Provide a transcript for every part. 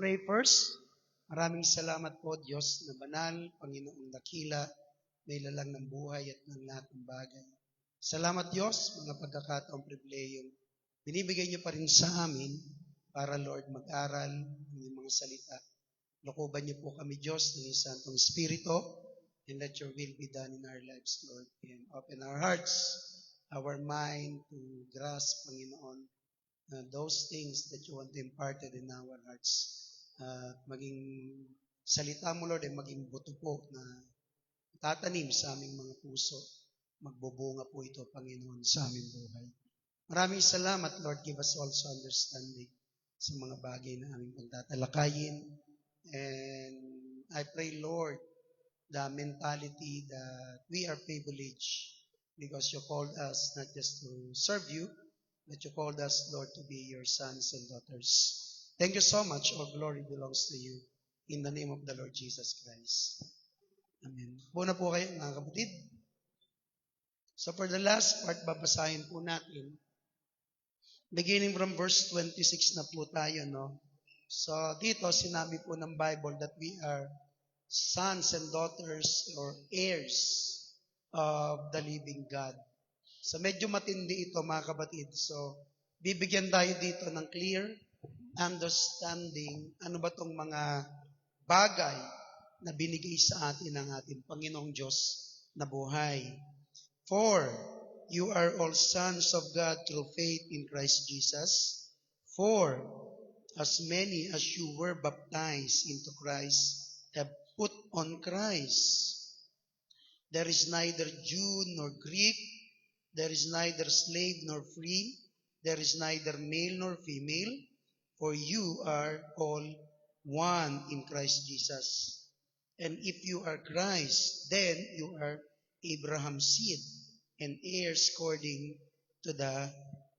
pray first. Maraming salamat po, Diyos na banal, Panginoong dakila, may lalang ng buhay at ng lahat ng bagay. Salamat, Diyos, mga pagkakataong pribilehiyong binibigay niyo pa rin sa amin para, Lord, mag-aral ng iyong mga salita. Lokoban niyo po kami, Diyos, ng iyong Santong Espiritu, and let your will be done in our lives, Lord. And open our hearts, our mind to grasp, Panginoon, those things that you want to impart in our hearts. Maging salita mo, Lord, ay maging buto po na tatanim sa aming mga puso. Magbubunga po ito, Panginoon, sa aming buhay. Maraming salamat, Lord. Give us also understanding sa mga bagay na aming pagtatalakayin. And I pray, Lord, the mentality that we are privileged because you called us not just to serve you, but you called us, Lord, to be your sons and daughters. Thank you so much. All glory belongs to you. In the name of the Lord Jesus Christ. Amen. Buna po kayo, mga kapatid. So for the last part, babasahin po natin. Beginning from verse 26 na po tayo, no? So dito, sinabi po ng Bible that we are sons and daughters or heirs of the living God. So medyo matindi ito, mga kapatid. So bibigyan tayo dito ng clear understanding ano ba tong mga bagay na binigay sa atin ng ating Panginoong Diyos na buhay. For you are all sons of God through faith in Christ Jesus. For as many as you were baptized into Christ have put on Christ. There is neither Jew nor Greek. There is neither slave nor free. There is neither male nor female. For you are all one in Christ Jesus. And if you are Christ, then you are Abraham's seed and heirs according to the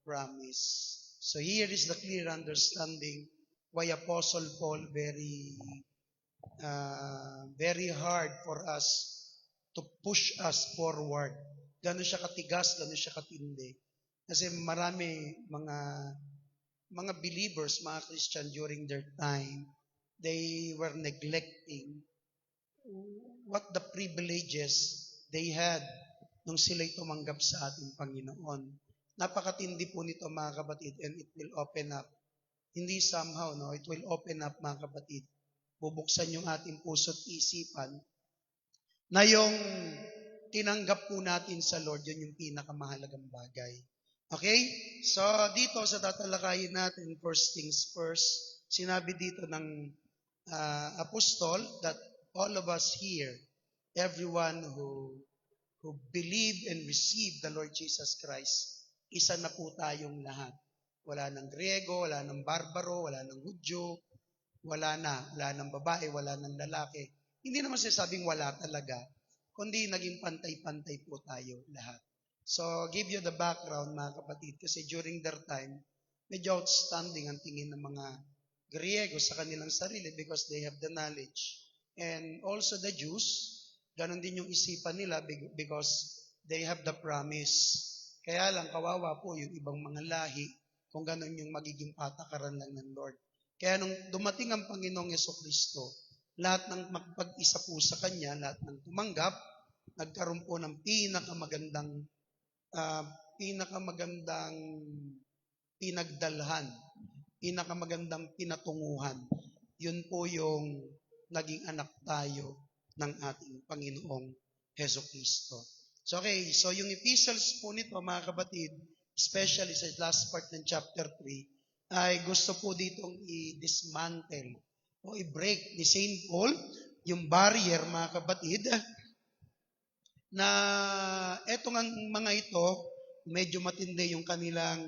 promise. So here is the clear understanding why Apostle Paul very hard for us to push us forward. Gano'n siya katigas, gano'n siya katindi. Kasi marami mga believers, mga Christian during their time, they were neglecting what the privileges they had nung sila'y tumanggap sa ating Panginoon. Napakatindi po nito, mga kapatid, and it will open up. Hindi somehow, no? It will open up, mga kapatid. Bubuksan yung ating puso't isipan na yung tinanggap po natin sa Lord, yun yung pinakamahalagang bagay. Okay? So, dito sa tatalakayin natin, first things first, sinabi dito ng apostol that all of us here, everyone who believe and receive the Lord Jesus Christ, isa na po tayong lahat. Wala ng Griego, wala ng Barbaro, wala ng Hudyo, wala ng babae, wala ng lalaki. Hindi naman sinasabing wala talaga, kundi naging pantay-pantay po tayo lahat. So, give you the background, mga kapatid, kasi during their time, medyo outstanding ang tingin ng mga Griego sa kanilang sarili because they have the knowledge. And also the Jews, ganon din yung isipan nila because they have the promise. Kaya lang, kawawa po yung ibang mga lahi kung ganon yung magiging patakaran lang ng Lord. Kaya nung dumating ang Panginoong Jesucristo, lahat ng magpag-isa po sa Kanya, lahat ng tumanggap, nagkaroon po ng pinakamagandang pinagdalhan, pinakamagandang pinatunguhan. Yun po yung naging anak tayo ng ating Panginoong Jesucristo. So okay, so yung epistles po nito, mga kapatid, especially sa last part ng chapter 3, ay gusto po ditong i-dismantle o i-break ni St. Paul yung barrier, mga kapatid, na etong mga ito, medyo matindi yung kanilang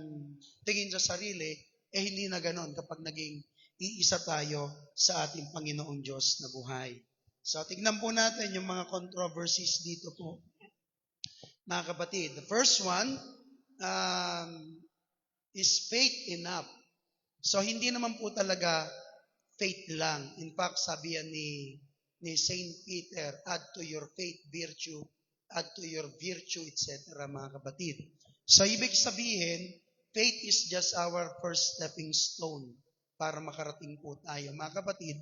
tingin sa sarili, hindi na ganon kapag naging iisa tayo sa ating Panginoong Diyos na buhay. So, tignan po natin yung mga controversies dito po, mga kapatid. The first one is faith enough. So, hindi naman po talaga faith lang. In fact, sabi yan ni Saint Peter, add to your faith virtue, add to your virtue, etc., mga kapatid. So, ibig sabihin, faith is just our first stepping stone para makarating po tayo, mga kapatid,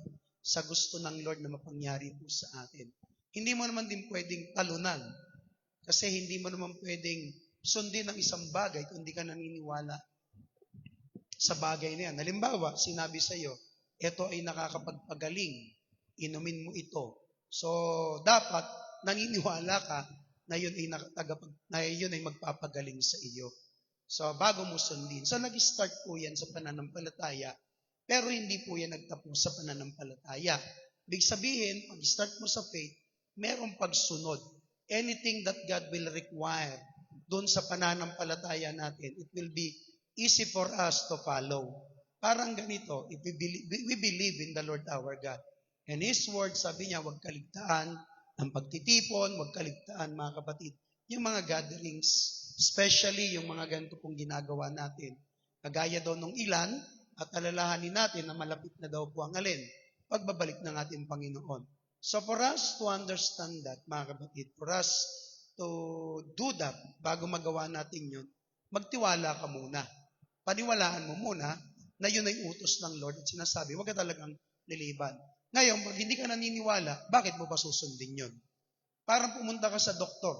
sa gusto ng Lord na mapangyari po sa atin. Hindi mo naman din pwedeng talunan kasi hindi mo naman pwedeng sundin ang isang bagay kung hindi ka naniniwala sa bagay na yan. Halimbawa, sinabi sa iyo, ito ay nakakapagpagaling, inumin mo ito. So, dapat naniniwala ka na yun ay magpapagaling sa iyo. So, bago mo sundin. So, nag-start po yan sa pananampalataya, pero hindi po yan nagtapos sa pananampalataya. Ibig sabihin, pag-start mo sa faith, merong pagsunod. Anything that God will require doon sa pananampalataya natin, it will be easy for us to follow. Parang ganito, if we believe in the Lord our God. And His word, sabi niya, huwag kaligtaan ang pagtitipon, huwag kaligtaan mga kapatid. Yung mga gatherings, especially yung mga ganito pong ginagawa natin. Kagaya daw nung ilan, at alalahanin natin na malapit na daw po ang alin, pagbabalik ng ating Panginoon. So for us to understand that, mga kapatid, for us to do that, bago magawa natin yun, magtiwala ka muna. Paniwalaan mo muna na yun ay utos ng Lord at sinasabi, huwag ka talagang liliban. Ngayon, pag hindi ka naniniwala, bakit mo ba susundin yun? Parang pumunta ka sa doktor.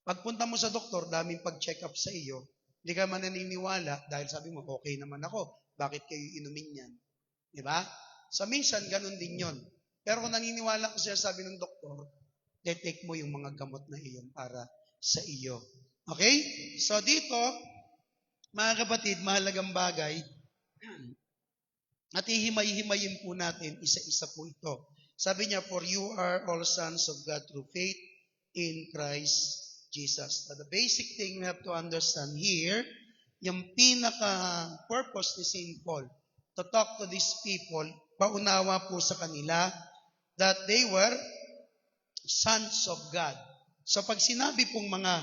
Pagpunta mo sa doktor, daming pag-check up sa iyo, hindi ka man naniniwala dahil sabi mo, okay naman ako. Bakit kayo inumin yan? Diba? So minsan, ganun din yon. Pero kung naniniwala ka siya, sabi ng doktor, detect mo yung mga gamot na iyon para sa iyo. Okay? So dito, mga kapatid, mahalagang bagay, at ihimay-himayin po natin, isa-isa po ito. Sabi niya, for you are all sons of God through faith in Christ Jesus. So the basic thing we have to understand here, yung pinaka-purpose ni St. Paul to talk to these people, paunawa po sa kanila that they were sons of God. So pag sinabi pong mga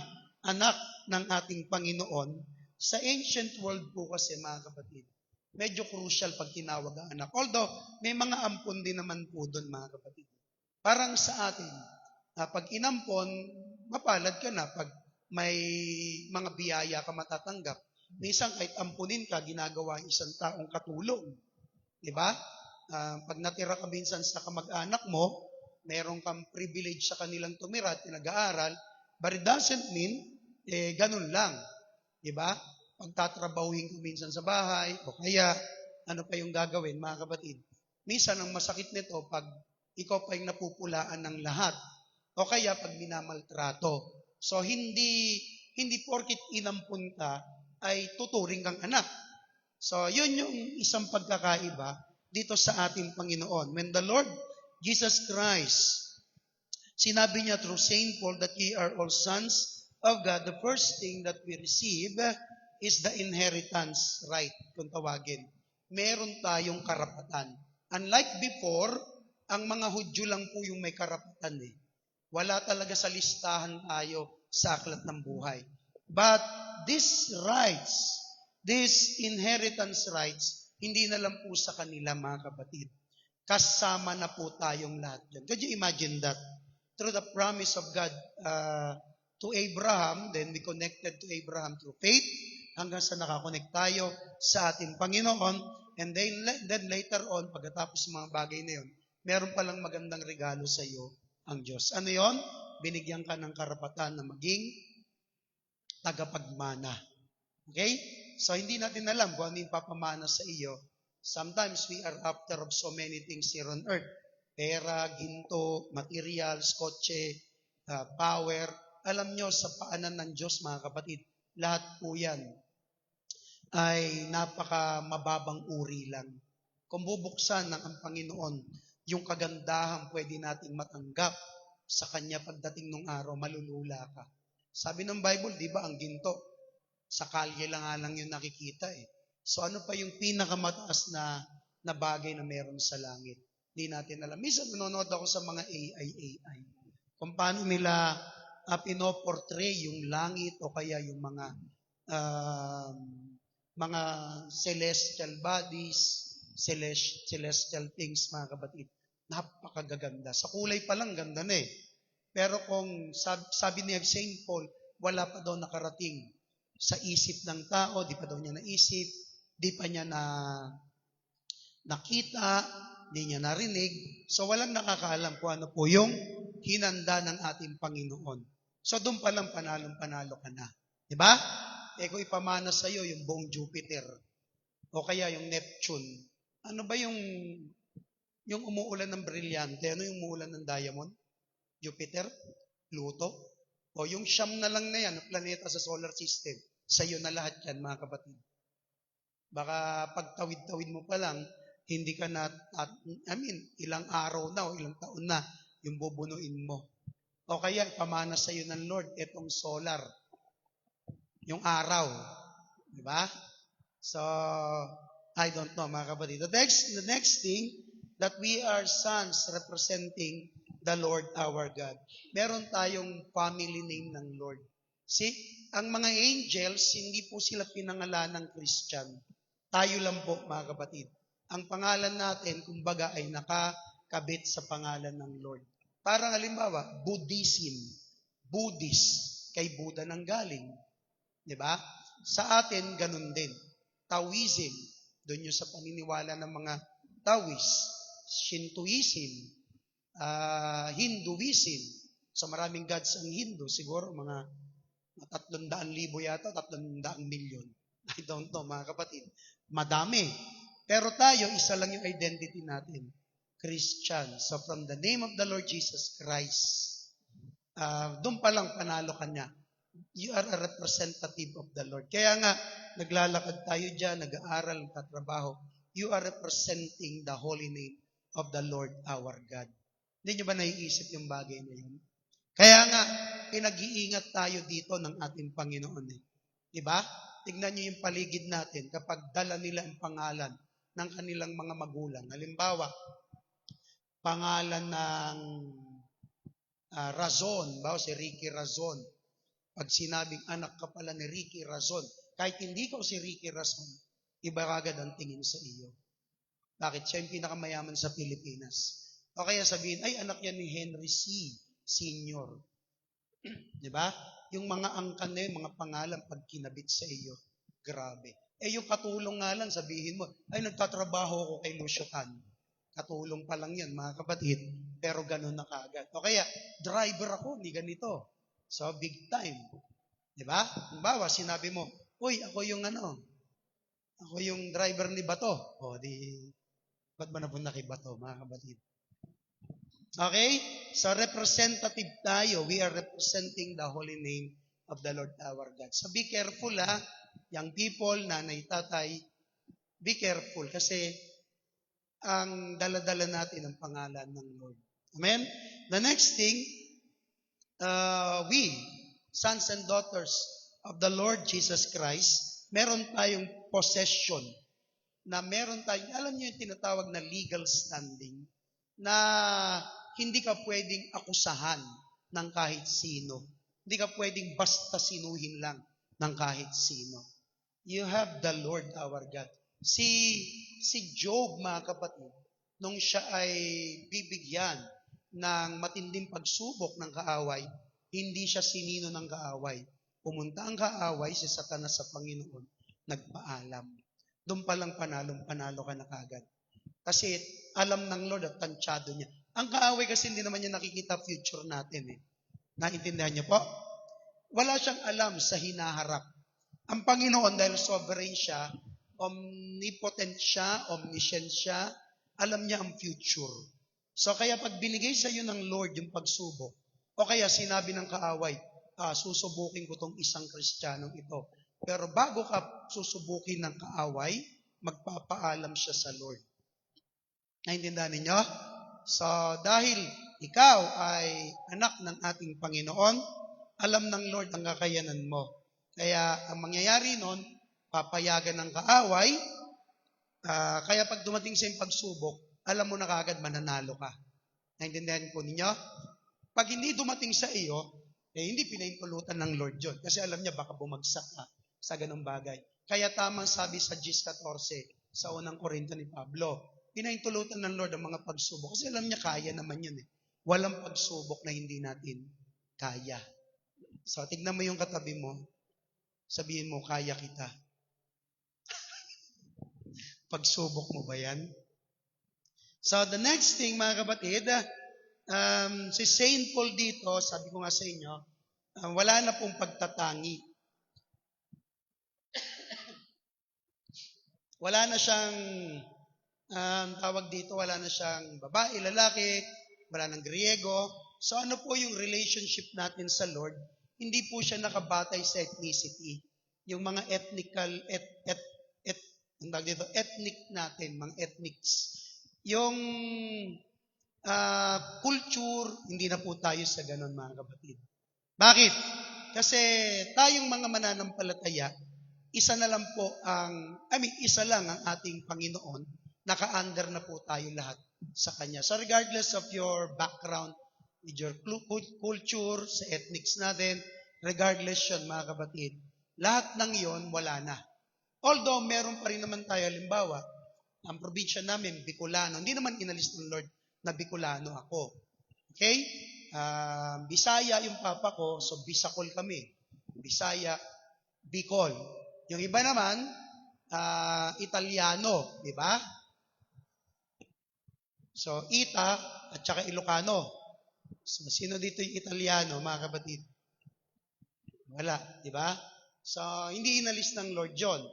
anak ng ating Panginoon, sa ancient world po kasi mga kapatid, medyo crucial pag tinawag ang anak. Although, may mga ampon din naman po doon mga kapatid. Parang sa atin, pag inampon, mapalad ka na pag may mga biyaya ka matatanggap. Minsan kahit ampunin ka, ginagawa isang taong katulong. Diba? Pag natira ka minsan sa kamag-anak mo, meron kang privilege sa kanilang tumira at pinag-aaral, but it doesn't mean, ganun lang. Diba? Pagtatrabahuhin ko minsan sa bahay, o kaya, ano pa yung gagawin, mga kapatid. Minsan, ang masakit nito, pag ikaw pa yung napupulaan ng lahat, o kaya pag minamaltrato. So, hindi porkit inampun ka, ay tuturing kang anak. So, yun yung isang pagkakaiba dito sa ating Panginoon. When the Lord Jesus Christ, sinabi niya through St. Paul that ye are all sons of God, the first thing that we receive is the inheritance right, kung tawagin. Meron tayong karapatan. Unlike before, ang mga Hudyo lang po yung may karapatan eh. Wala talaga sa listahan tayo sa aklat ng buhay. But these rights, these inheritance rights, hindi na lang po sa kanila mga kapatid. Kasama na po tayong lahat dyan. Could you imagine that? Through the promise of God to Abraham, then we connected to Abraham through faith, hanggang sa nakakonect tayo sa ating Panginoon, and then later on, pagkatapos ng mga bagay na yun, meron palang magandang regalo sa iyo ang Diyos. Ano yon? Binigyan ka ng karapatan na maging tagapagmana. Okay? So, hindi natin alam kung ano yung papamana sa iyo. Sometimes we are after of so many things here on earth. Pera, ginto, materials, kotse, power. Alam nyo, sa paanan ng Diyos, mga kapatid, lahat po yan ay napaka mababang uri lang. Kung bubuksan ng ang Panginoon, yung kagandahan pwede nating matanggap sa Kanya pagdating ng araw, malulula ka. Sabi ng Bible, di ba, ang ginto, sa kalye lang yung nakikita eh. So ano pa yung pinakamataas na bagay na meron sa langit? Hindi natin alam. Minsan nanonood ako sa mga AI. Kung paano nila pinoportray yung langit o kaya yung mga celestial bodies, celestial things, mga kapatid. Napakagaganda. Sa kulay pa lang, ganda na eh. Pero kung sabi ni St. Paul, wala pa daw nakarating sa isip ng tao, di pa daw niya naisip, di pa niya nakita, hindi niya narinig. So walang nakakaalam kung ano po yung hinanda ng ating Panginoon. So doon pa lang panalong-panalo ka na. Diba? Kung ipamana sa iyo yung buong Jupiter o kaya yung Neptune, ano ba yung umuulan ng brilyante? Ano yung umuulan ng diamond? Jupiter? Pluto? O yung siyam na lang na yan, planeta sa solar system. Sa iyo na lahat yan, mga kapatid. Baka pagtawid-tawid mo pa lang, hindi ka na, ilang araw na o ilang taon na yung bubunuin mo. O kaya, pamana sa iyo ng Lord, itong solar, yung araw. Diba? So, I don't know, mga kapatid. The next thing, that we are sons representing the Lord our God. Meron tayong family name ng Lord. See, ang mga angels, hindi po sila pinangalan ng Christian. Tayo lang po, mga kapatid. Ang pangalan natin, kumbaga, ay nakakabit sa pangalan ng Lord. Parang halimbawa, Buddhist, kay Buddha nang galing. Diba? Sa atin, ganun din. Taoism, doon yung sa paniniwala ng mga Taoist. Shintoism, Hinduism. So maraming gods ang Hindu, siguro mga 300,000 yata, 300 milyon. I don't know, mga kapatid. Madami. Pero tayo, isa lang yung identity natin. Christian. So from the name of the Lord Jesus Christ, doon pa lang panalo ka niya. You are a representative of the Lord. Kaya nga, naglalakad tayo dyan, nag-aaral, nagtatrabaho. You are representing the holy name of the Lord our God. Hindi nyo ba naiisip yung bagay na yun? Kaya nga, pinag-iingat tayo dito ng ating Panginoon. Diba? Tignan nyo yung paligid natin kapag dala nila ang pangalan ng kanilang mga magulang. Halimbawa, pangalan ng Razon, si Ricky Razon. Pag sinabing anak ka pala ni Ricky Razon, kahit hindi ka si Ricky Razon, iba agad ang tingin sa iyo. Bakit? Siya yung pinakamayaman sa Pilipinas. O kaya sabihin, ay anak yan ni Henry C. Sr. Diba? Yung mga angkan na yun, mga pangalan, pag kinabit sa iyo, grabe. Yung katulong nga lang, sabihin mo, ay nagtatrabaho ako kay Lucio Tan. Katulong pa lang yan, mga kapatid. Pero ganun na kaagad. O kaya, driver ako, hindi ganito. So, big time. Diba? Halimbawa, sinabi mo, uy, ako yung driver ni Bato. O, ba't ba napunta kay Bato, mga kapatid? Okay? So, representative tayo. We are representing the holy name of the Lord our God. So, be careful, young people, nanay, tatay, be careful. Kasi, ang dala-dala natin ang pangalan ng Lord. Amen? The next thing, we, sons and daughters of the Lord Jesus Christ, meron tayong possession na meron tayong, alam niyo yung tinatawag na legal standing, na hindi ka pwedeng akusahan ng kahit sino. Hindi ka pwedeng basta sinuhin lang ng kahit sino. You have the Lord our God. Si Job, mga kapatid, nung siya ay bibigyan ng matinding pagsubok ng kaaway, hindi siya sinino ng kaaway. Pumunta ang kaaway si Satanas sa Panginoon, nagpaalam. Doon palang panalo ka na kagad. Kasi alam ng Lord at tansyado niya. Ang kaaway kasi hindi naman niya nakikita future natin. Naintindihan niyo po? Wala siyang alam sa hinaharap. Ang Panginoon, dahil sovereign siya, omnipotent siya, omniscient siya, alam niya ang future. So kaya pag binigay sa iyo ng Lord yung pagsubok, o kaya sinabi ng kaaway, susubukin ko tong isang Kristiyanong ito. Pero bago ka susubukin ng kaaway, magpapaalam siya sa Lord. Naintindihan ninyo? So dahil ikaw ay anak ng ating Panginoon, alam ng Lord ang kakayanan mo. Kaya ang mangyayari nun, papayagan ng kaaway, kaya pag dumating sa iyong pagsubok, alam mo na kagad mananalo ka. Naintindihan po ninyo? Pag hindi dumating sa iyo, hindi pinahintulutan ng Lord yun. Kasi alam niya baka bumagsak ka sa ganung bagay. Kaya tamang sabi sa 10:14 sa unang Korinto ni Pablo, pinahintulutan ng Lord ang mga pagsubok. Kasi alam niya kaya naman yun. Walang pagsubok na hindi natin kaya. So tignan mo yung katabi mo, sabihin mo, kaya kita. Pagsubok mo ba yan? So the next thing, mga kapatid, si Saint Paul dito, sabi ko nga sa inyo, wala na pong pagtatangi. Wala na siyang, tawag dito, wala na siyang babae, lalaki, wala nang Griego. So ano po yung relationship natin sa Lord? Hindi po siya nakabatay sa ethnicity. Yung mga ethnic natin, mga ethnics. Yung culture, hindi na po tayo sa ganon, mga kapatid. Bakit? Kasi tayong mga mananampalataya, isa lang ang ating Panginoon, naka-under na po tayo lahat sa Kanya. So regardless of your background, with your culture, sa ethnics natin, regardless yun, mga kapatid, lahat ng yon wala na. Although meron pa rin naman tayo, halimbawa, ang probinsya namin, Bicolano, hindi naman inalis ng Lord na Bicolano ako. Okay? Bisaya yung papa ko, so Bisacol kami. Bisaya, Bicol. Yung iba naman, Italiano, di ba? So, Ita at saka Ilocano. So, sino dito yung Italiano, mga kapatid? Wala, di ba? So, hindi inalis ng Lord John.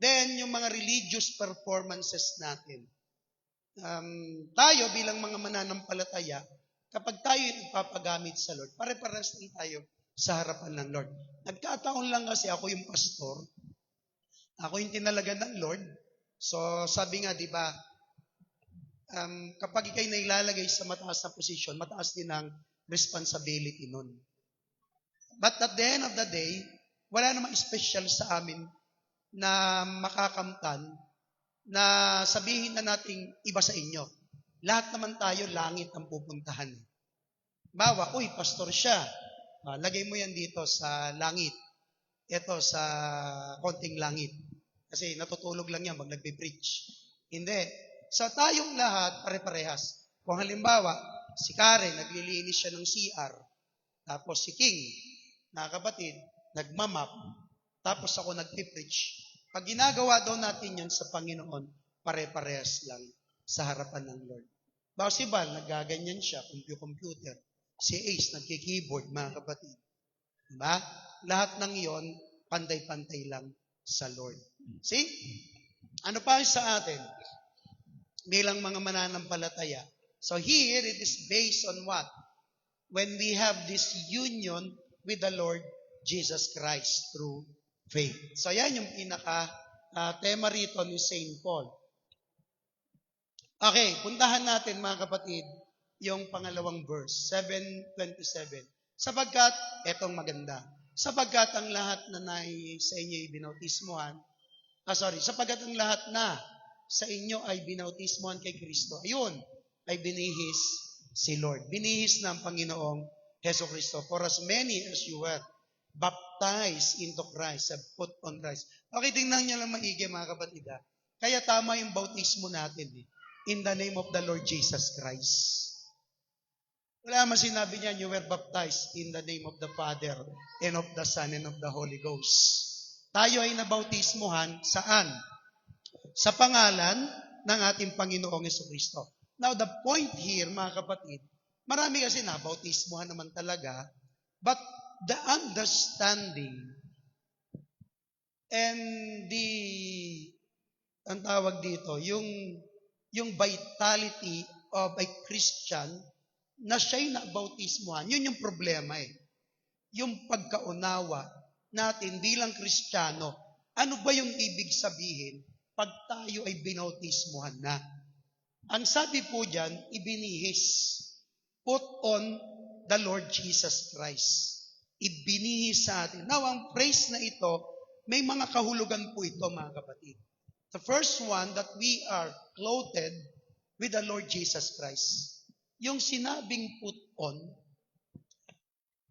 Then, yung mga religious performances natin. Tayo bilang mga mananampalataya, kapag tayo ipapagamit sa Lord, pare-pares din tayo sa harapan ng Lord. Nagkataon lang kasi ako yung pastor, ako yung tinalaga ng Lord. So, sabi nga, di ba, kapag ikay nailalagay sa mataas na posisyon, mataas din ang responsibility nun. But at the end of the day, wala namang special sa amin na makakamtan na sabihin na nating iba sa inyo. Lahat naman tayo, langit ang pupuntahan. Bawa, uy, pastor siya. Lagay mo yan dito sa langit. Ito sa konting langit. Kasi natutulog lang yan pag nagpe-preach. Hindi. Sa tayong lahat, pare-parehas. Kung halimbawa, si Karen, naglilinis siya ng CR. Tapos si King, na kapatid, nagmamap. Tapos ako nagpe-preach. Pag ginagawa daw natin yan sa Panginoon, pare-parehas lang sa harapan ng Lord. Bawa si Val, nagaganyan siya, computer. Si Ace, nagki-keyboard, mga kapatid. Diba? Lahat ng iyon, pantay-pantay lang sa Lord. See? Ano pa sa atin? Bilang mga mananampalataya. So here, it is based on what? When we have this union with the Lord Jesus Christ through faith. So yan yung pinaka-tema rito ni St. Paul. Okay, puntahan natin mga kapatid, yung pangalawang verse, 7:27. Sapagkat, etong maganda, sapagkat ang lahat na sa inyo ay binautismohan, sapagkat ang lahat na sa inyo ay binautismohan kay Kristo, ayun, ay binihis si Lord. Binihis ng Panginoong Heso Kristo. For as many as you were baptized into Christ, have put on Christ. Okay, tingnan nyo lang maigi mga kapatid. Kaya tama yung bautismo natin. In the name of the Lord Jesus Christ. Wala man sinabi niya, you were baptized in the name of the Father, and of the Son, and of the Holy Ghost. Tayo ay nabautismohan, saan? Sa pangalan ng ating Panginoong Jesucristo. Now, the point here, mga kapatid, marami kasi nabautismohan naman talaga, but the understanding and ang tawag dito, yung vitality of a Christian na siya'y nabautismohan, yun yung problema eh. Yung pagkaunawa natin bilang Kristiyano, ano ba yung ibig sabihin pag tayo ay binautismohan na? Ang sabi po dyan, ibinihis. Put on the Lord Jesus Christ. Ibinihis sa atin. Now, ang phrase na ito, may mga kahulugan po ito, mga kapatid. The first one, that we are clothed with the Lord Jesus Christ. Yung sinabing put on,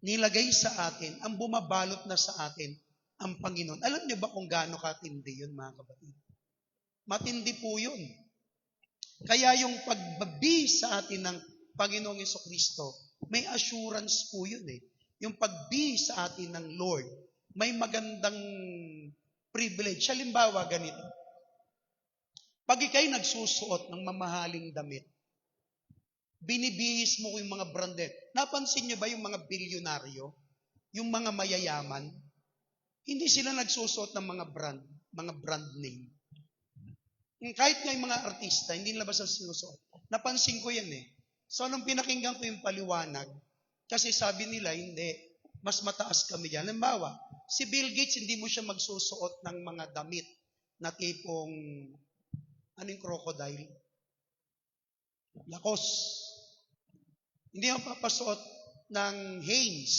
nilagay sa atin, ang bumabalot na sa atin, ang Panginoon. Alam niyo ba kung gaano katindi yun, mga kapatid? Matindi po yun. Kaya yung pagbabi sa atin ng Panginoong Jesucristo, may assurance po yun eh. Yung pagbi sa atin ng Lord, may magandang privilege. Halimbawa, ganito. Pag ikay nagsusuot ng mamahaling damit, Binibihis mo ko yung mga branded. Napansin nyo ba yung mga bilyonaryo? Yung mga mayayaman? Hindi sila nagsusot ng mga brand name. Kahit nga yung mga artista, hindi nila basta sinusuot. Napansin ko yan eh. So, nung pinakinggan ko yung paliwanag, kasi sabi nila, hindi, mas mataas kami dyan. Halimbawa, si Bill Gates, hindi mo siya magsusuot ng mga damit na tipong, anong crocodile? Lacoste. Hindi mo papasuot ng Hanes.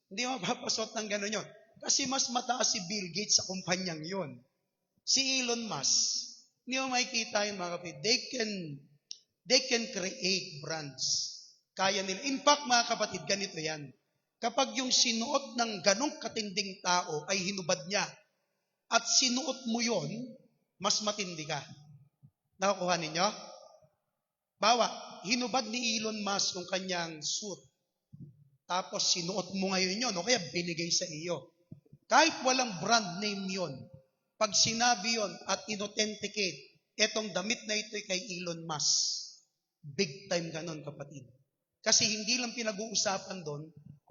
Hindi mo papasuot ng gano'n yun. Kasi mas mataas si Bill Gates sa kumpanyang yun. Si Elon Musk, hindi mo makikita yung mga kapatid. They can create brands. Kaya nila. In fact, mga kapatid, ganito yan. Kapag yung sinuot ng ganong katinding tao ay hinubad niya at sinuot mo yon, mas matindi ka. Nakukuha ninyo? Bawa, hinubad ni Elon Musk yung kanyang suit. Tapos sinuot mo ngayon yun, o kaya binigay sa iyo. Kahit walang brand name yon, pag sinabi yon at inauthenticate, etong damit na ito kay Elon Musk, big time ganon kapatid. Kasi hindi lang pinag-uusapan doon,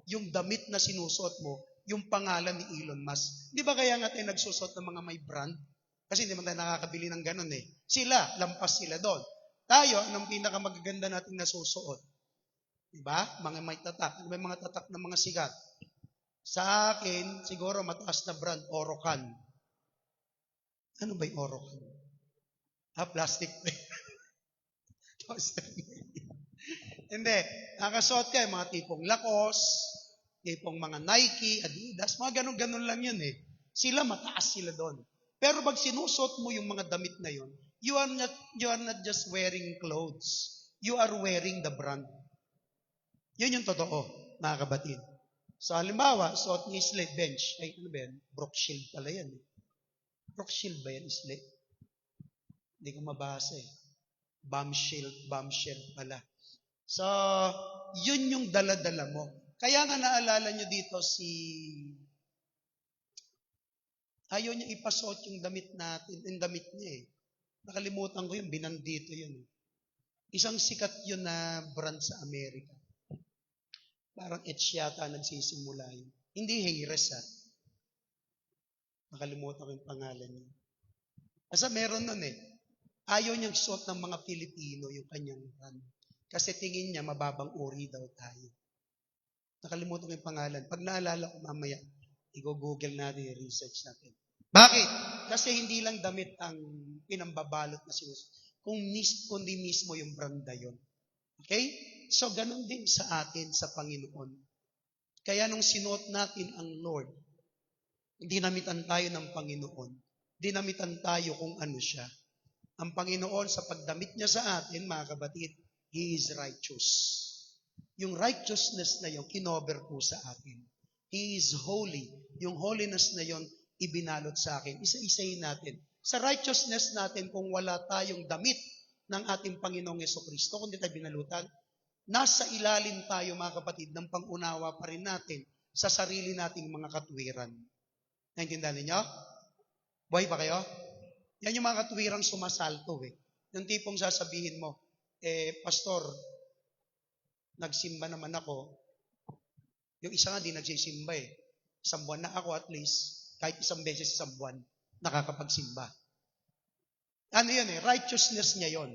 yung damit na sinusuot mo, yung pangalan ni Elon Musk. Di ba kaya nga tayo nagsusot ng mga may brand? Kasi hindi man tayo nakakabili ng ganon eh. Sila, lampas sila doon. Tayo, anong pinakamagaganda natin nasusuot? Diba? Mga may tatak. May mga tatak ng mga sigat. Sa akin, siguro mataas na brand, Orocan. Ano ba yung Orocan? Plastic. Hindi. Nakasuot kayo, mga tipong Lacoste, tipong mga Nike, Adidas, mga ganun-ganun lang yun eh. Sila, mataas sila doon. Pero pag sinusot mo yung mga damit na yun, you are not just wearing clothes. You are wearing the brand. Yun yung totoo, mga kabatid. So, halimbawa, suot ni Slate bench. Ay, ano ba yan? Brookshield pala yan. Brookshield ba yan, Slate? Hindi ko mabasa eh. Bombshell pala. So, yun yung dala-dala mo. Kaya nga naalala nyo dito ayaw niya ipasuot yung damit natin, yung damit niya eh. Nakalimutan ko yun, binandito yun. Isang sikat yun na brand sa Amerika. Parang yata nagsisimula yun. Hindi Hayres ha. Nakalimutan ko yung pangalan niya. Kasi meron nun eh. Ayaw niyang suot ng mga Pilipino yung kanyang brand. Kasi tingin niya mababang uri daw tayo. Nakalimutan ko yung pangalan. Pag naalala ko mamaya, i-google natin, i-research natin. Bakit? Kasi hindi lang damit ang pinambabalot na sinusunod. Kundi mismo yung branda yun. Okay? So, ganun din sa atin sa Panginoon. Kaya nung sinuot natin ang Lord, dinamitan tayo ng Panginoon. Dinamitan tayo kung ano siya. Ang Panginoon sa pagdamit niya sa atin, mga kabatid, He is righteous. Yung righteousness na yun, kinover po sa atin. He is holy. Yung holiness na yun, ibinalot sa akin. Isa-isayin natin. Sa righteousness natin, kung wala tayong damit ng ating Panginoong Jesucristo, kung di tayo binalutan, nasa ilalim tayo, mga kapatid, ng pangunawa pa rin natin sa sarili nating mga katwiran. Naintindihan ninyo? Buhay pa kayo? Yan yung mga katwirang sumasalto eh. Yung tipong sasabihin mo, Pastor, nagsimba naman ako. Yung isa nga di nagsisimba eh. Isang buwan na ako at least, kahit isang beses isang buwan, nakakapagsimba. Ano yun eh? Righteousness niya yon.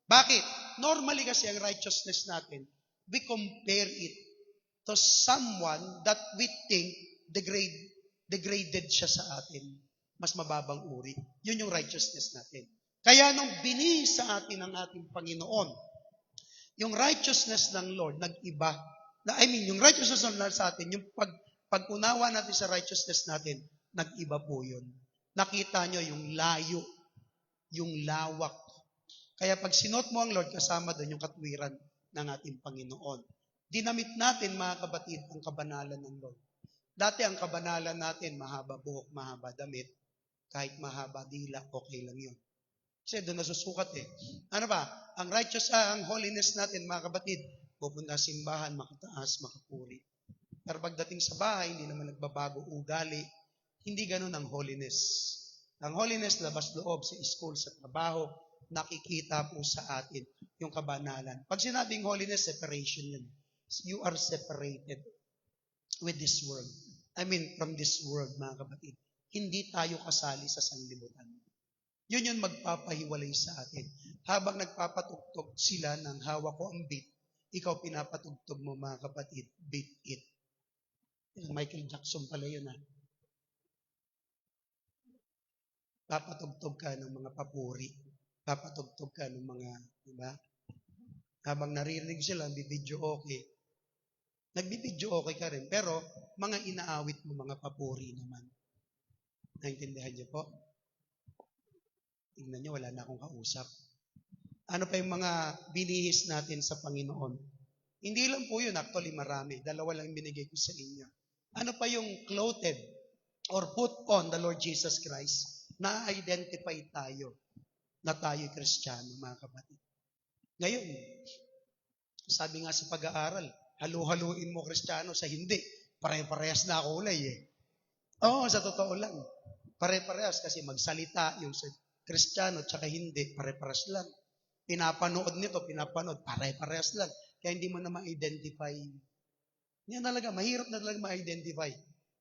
Bakit? Normally kasi ang righteousness natin, we compare it to someone that we think degraded siya sa atin. Mas mababang uri. Yun yung righteousness natin. Kaya nung binihis sa atin ang ating Panginoon, yung righteousness ng Lord, nag-iba. Yung righteousness ng Lord sa atin, yung pag-unawa natin sa righteousness natin, nag-iba po yun. Nakita nyo yung layo, yung lawak. Kaya pag sinot mo ang Lord, kasama doon yung katwiran ng ating Panginoon. Dinamit natin, mga kabatid, ang kabanalan ng Lord. Dati ang kabanalan natin, mahaba buhok, mahaba damit, kahit mahaba dila, okay lang yun. Kasi doon nasusukat eh. Ano ba? Ang holiness natin, mga kabatid, pupunta simbahan, makataas, makapuri. Pero pagdating sa bahay, hindi naman nagbabago ugali. Hindi ganun ang holiness. Ang holiness, labas loob sa school, sa trabaho, nakikita po sa atin yung kabanalan. Pag sinabing holiness, separation yun. You are separated with this world. I mean, from this world, mga kapatid. Hindi tayo kasali sa sanlibutan. Yun yung magpapahiwalay sa atin. Habang nagpapatugtog sila ng hawak ko ang beat, ikaw pinapatugtog mo, mga kapatid, beat it. Michael Jackson pala yun, ha? Papatugtog ka ng mga papuri. Papatugtog ka ng mga, di ba? Habang naririnig sila, bibidyo okay. Nagbibidyo okay ka rin, pero mga inaawit mo, mga papuri naman. Naintindihan niyo po? Tingnan niyo, wala na akong kausap. Ano pa yung mga binihis natin sa Panginoon? Hindi lang po yun, actually marami. Dalawa lang binigay ko sa inyo. Ano pa yung clothed or put on the Lord Jesus Christ? Na-identify tayo na tayo Kristiyano, mga kapatid. Ngayon, sabi nga sa pag-aaral, halu-haluin mo Kristiyano sa hindi. Pare-parehas na kulay eh. Oo, sa totoo lang. Pare-parehas kasi magsalita yung sa Kristiyano tsaka hindi, pare-parehas lang. Pinapanood nito, pare-parehas lang. Kaya hindi mo na ma-identify. Hindi talaga, mahirap na talaga ma-identify,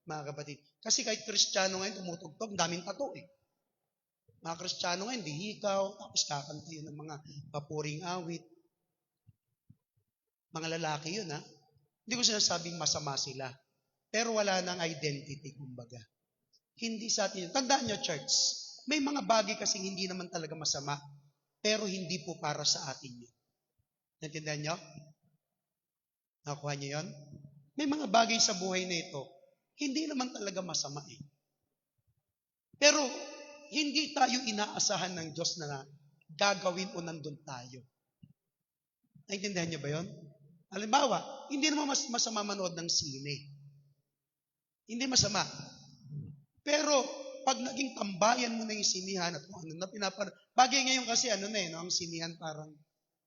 mga kapatid. Kasi kahit Kristiyano ngayon tumutugtog, daming tattoo eh. Mga Kristiyano ngayon, di hikaw, tapos kakanta yun ng mga papuring awit. Mga lalaki yun, ha? Hindi ko sinasabing masama sila. Pero wala nang identity, kumbaga. Hindi sa atin yun. Tandaan nyo, church, may mga bagay kasing hindi naman talaga masama, pero hindi po para sa atin yun. Naintindihan nyo? Nakuha nyo yun? May mga bagay sa buhay na ito, hindi naman talaga masama eh. Pero, hindi tayo inaasahan ng Diyos na gagawin o nandun tayo. Naintindihan nyo ba yun? Halimbawa, hindi naman masama manood ng sine. Hindi masama. Pero, pag naging tambayan mo na yung sinihan at kung ano na pinapanood, bagay ngayon kasi ang sinihan parang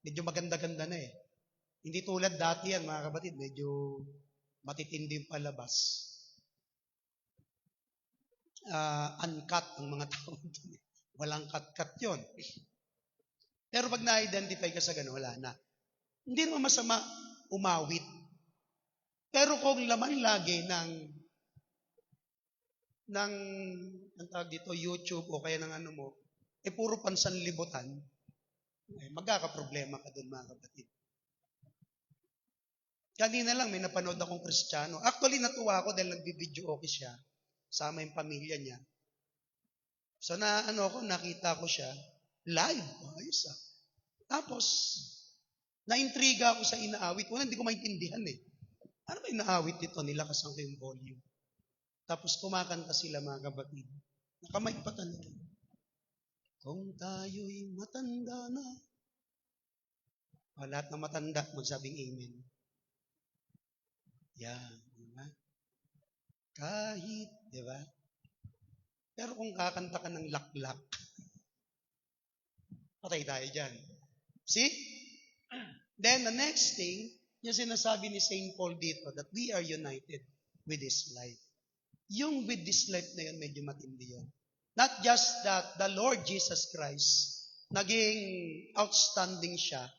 medyo maganda-ganda na eh. Hindi tulad dati yan, mga kapatid, medyo matitindi yung palabas. Uncut ang mga tao doon. Walang cut-cut yun. Pero pag na-identify ka sa gano'n, wala na. Hindi naman masama umawit. Pero kung laman lagi ng ang tawag dito, YouTube o kaya ng ano mo, puro pansanlibutan, magkakaproblema ka doon, mga kapatid. Kanina lang may napanood akong Kristiyano. Actually, natuwa ako dahil nagbibideo okay siya. Sama yung pamilya niya. So nakita ko siya live. Ayos ah. Tapos, naintriga ako sa inaawit. Una, hindi ko maintindihan eh. Ano ba inaawit dito? Nilakasan ko yung volume. Tapos kumakanta sila, mga kapatid. Nakamay pa talaga. Kung tayo'y matanda na. Lahat na matanda, magsabing amen. Yan. Diba? Kahit, di ba? Pero kung kakanta ka ng laklak, patay tayo dyan. See? Then the next thing, yung sinasabi ni St. Paul dito, that we are united with this life. Yung with this life na yun, medyo matindi yun. Not just that the Lord Jesus Christ, naging outstanding siya,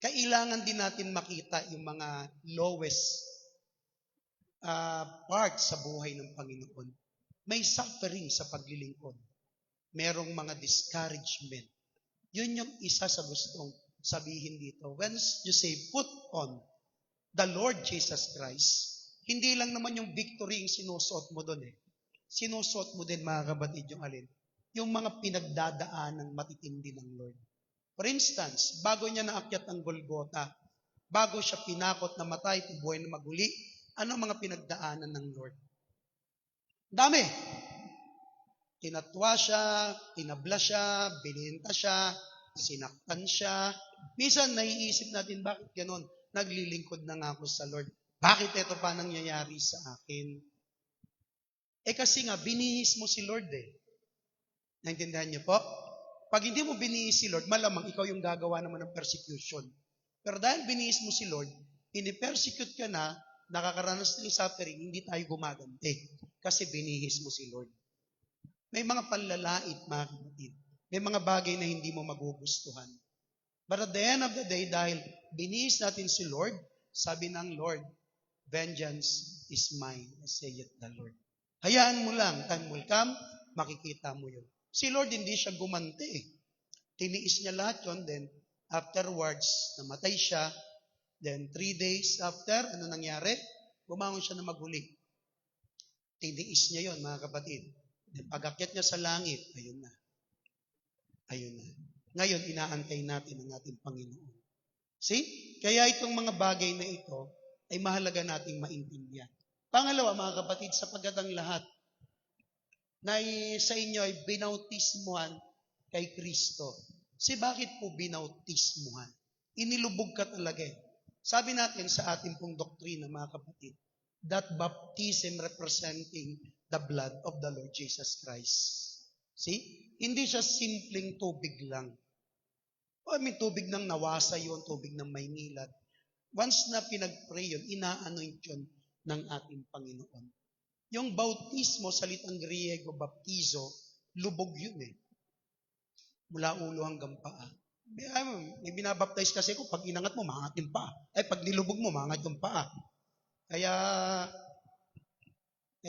kailangan din natin makita yung mga lowest part sa buhay ng Panginoon. May suffering sa paglilingkod. Merong mga discouragement. Yun yung isa sa gustong sabihin dito. When you say, put on the Lord Jesus Christ, hindi lang naman yung victory yung sinusuot mo doon eh. Sinusuot mo din, mga kapatid, yung alin? Yung mga pinagdadaanan matitindi ng Lord. For instance, bago niya naakyat ang Golgotha, bago siya pinakot na matay, buhay na maguli, ano ang mga pinagdaanan ng Lord? Dami. Tinatwa siya, tinabla siya, bininta siya, sinaktan siya. Minsan, naiisip natin, bakit ganon? Naglilingkod na nga ako sa Lord. Bakit ito pa nangyayari sa akin? Kasi nga, binihis mo si Lord eh. Naintindihan niyo po? Pag hindi mo binihis si Lord, malamang ikaw yung gagawa naman ng persecution. Pero dahil binihis mo si Lord, ini-persecute ka na, nakakaranas ng suffering, hindi tayo gumaganti. Kasi binihis mo si Lord. May mga panlalait, mga kapatid. May mga bagay na hindi mo magugustuhan. But at the end of the day, dahil biniis natin si Lord, sabi ng Lord, vengeance is mine, saith the Lord. Hayaan mo lang, time will come, makikita mo yun. Si Lord hindi siya gumanti eh. Tiniis niya lahat yun, then afterwards, namatay siya. Then 3 days after, ano nangyari? Bumangon siya na maghuli. Tiniis niya yon mga kapatid. Then pag-akyat niya sa langit, ayun na. Ayun na. Ngayon, inaantay natin ang ating Panginoon. See? Kaya itong mga bagay na ito ay mahalaga nating maintindihan. Pangalawa, mga kapatid, sapagkat ang lahat na sa inyo ay binautismuhan kay Kristo. Bakit po binautismuhan? Inilubog ka talaga eh. Sabi natin sa ating pong doktrina, mga kapatid, that baptism representing the blood of the Lord Jesus Christ. See? Hindi siya simpleng tubig lang. May tubig nang nawasa yun, tubig nang may ngilat. Once na pinag-pray yun, ina-anoint yun ng ating Panginoon. Yung bautismo, salitang Griego, baptizo, lubog yun eh. Mula ulo hanggang paa. May binabaptize kasi ko, pag inangat mo, maangat yung paa. Pag nilubog mo, maangat yung paa. Kaya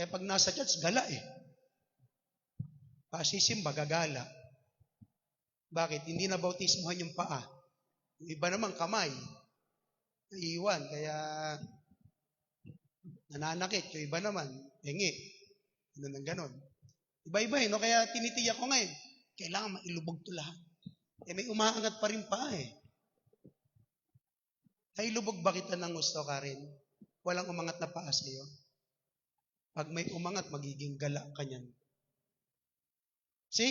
pag nasa church, gala eh. Pasisimba, gagala. Bakit? Hindi na bautismuhan yung paa. Yung iba naman, kamay. Naiiwan, kaya nananakit. Yung iba naman, hengi. Ano nang ganon. Iba-iba eh, no? Kaya tinitiyak ko ngayon, kailangan mailubog to lahat. May umaangat pa rin pa eh. Nailubog ba kita ng gusto ka rin? Walang umangat na paa sa'yo. Pag may umangat, magiging gala ka niyan. See?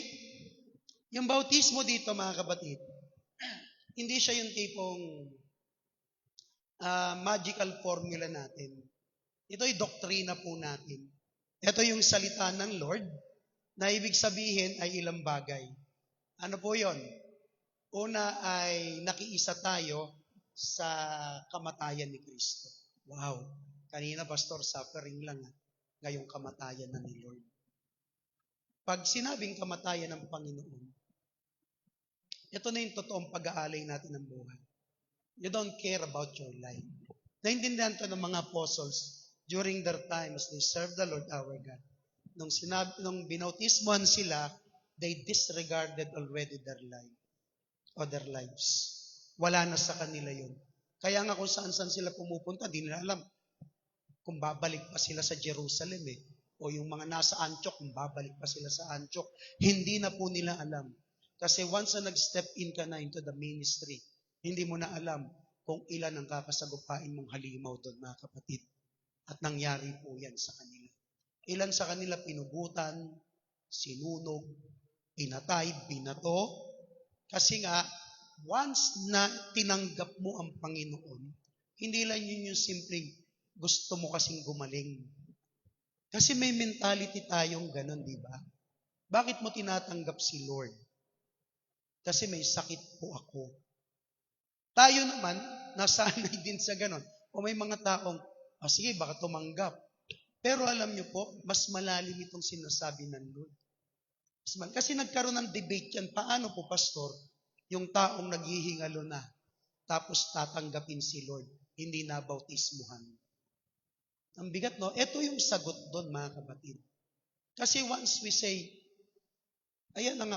Yung bautismo dito, mga kapatid, hindi siya yung tipong magical formula natin. Ito ay doktrina po natin. Ito yung salita ng Lord na ibig sabihin ay ilang bagay. Ano po yon? Una ay nakiisa tayo sa kamatayan ni Kristo. Wow! Kanina, Pastor, suffering lang. Ngayong kamatayan na ni Lord. Pag sinabing kamatayan ng Panginoon, ito na yung totoong pag-aalay natin ng buhay. You don't care about your life. Naintindihan to ng mga apostles during their time as they serve the Lord our God. Nung binautismuhan sila, they disregarded already their life or their lives. Wala na sa kanila yun. Kaya nga kung saan-saan sila pumupunta, di nila alam kung babalik pa sila sa Jerusalem eh. O yung mga nasa Antioch, kung babalik pa sila sa Antioch. Hindi na po nila alam. Kasi once na nag-step in ka na into the ministry, hindi mo na alam kung ilan ang kakasagupain mong halimaw doon, mga kapatid. At nangyari po yan sa kanila. Ilan sa kanila pinugutan, sinunog, pinatay, binato. Kasi nga, once na tinanggap mo ang Panginoon, hindi lang yun yung simpleng gusto mo kasing gumaling. Kasi may mentality tayong ganun, di ba? Bakit mo tinatanggap si Lord? Kasi may sakit po ako. Tayo naman, nasanay din sa ganun. O may mga taong, sige, baka tumanggap. Pero alam nyo po, mas malalim itong sinasabi ng Lord. Kasi nagkaroon ng debate yan. Paano po, Pastor, yung taong naghihingalo na, tapos tatanggapin si Lord, hindi na bautismuhan? Ang bigat, no? Ito yung sagot doon, mga kapatid. Kasi once we say,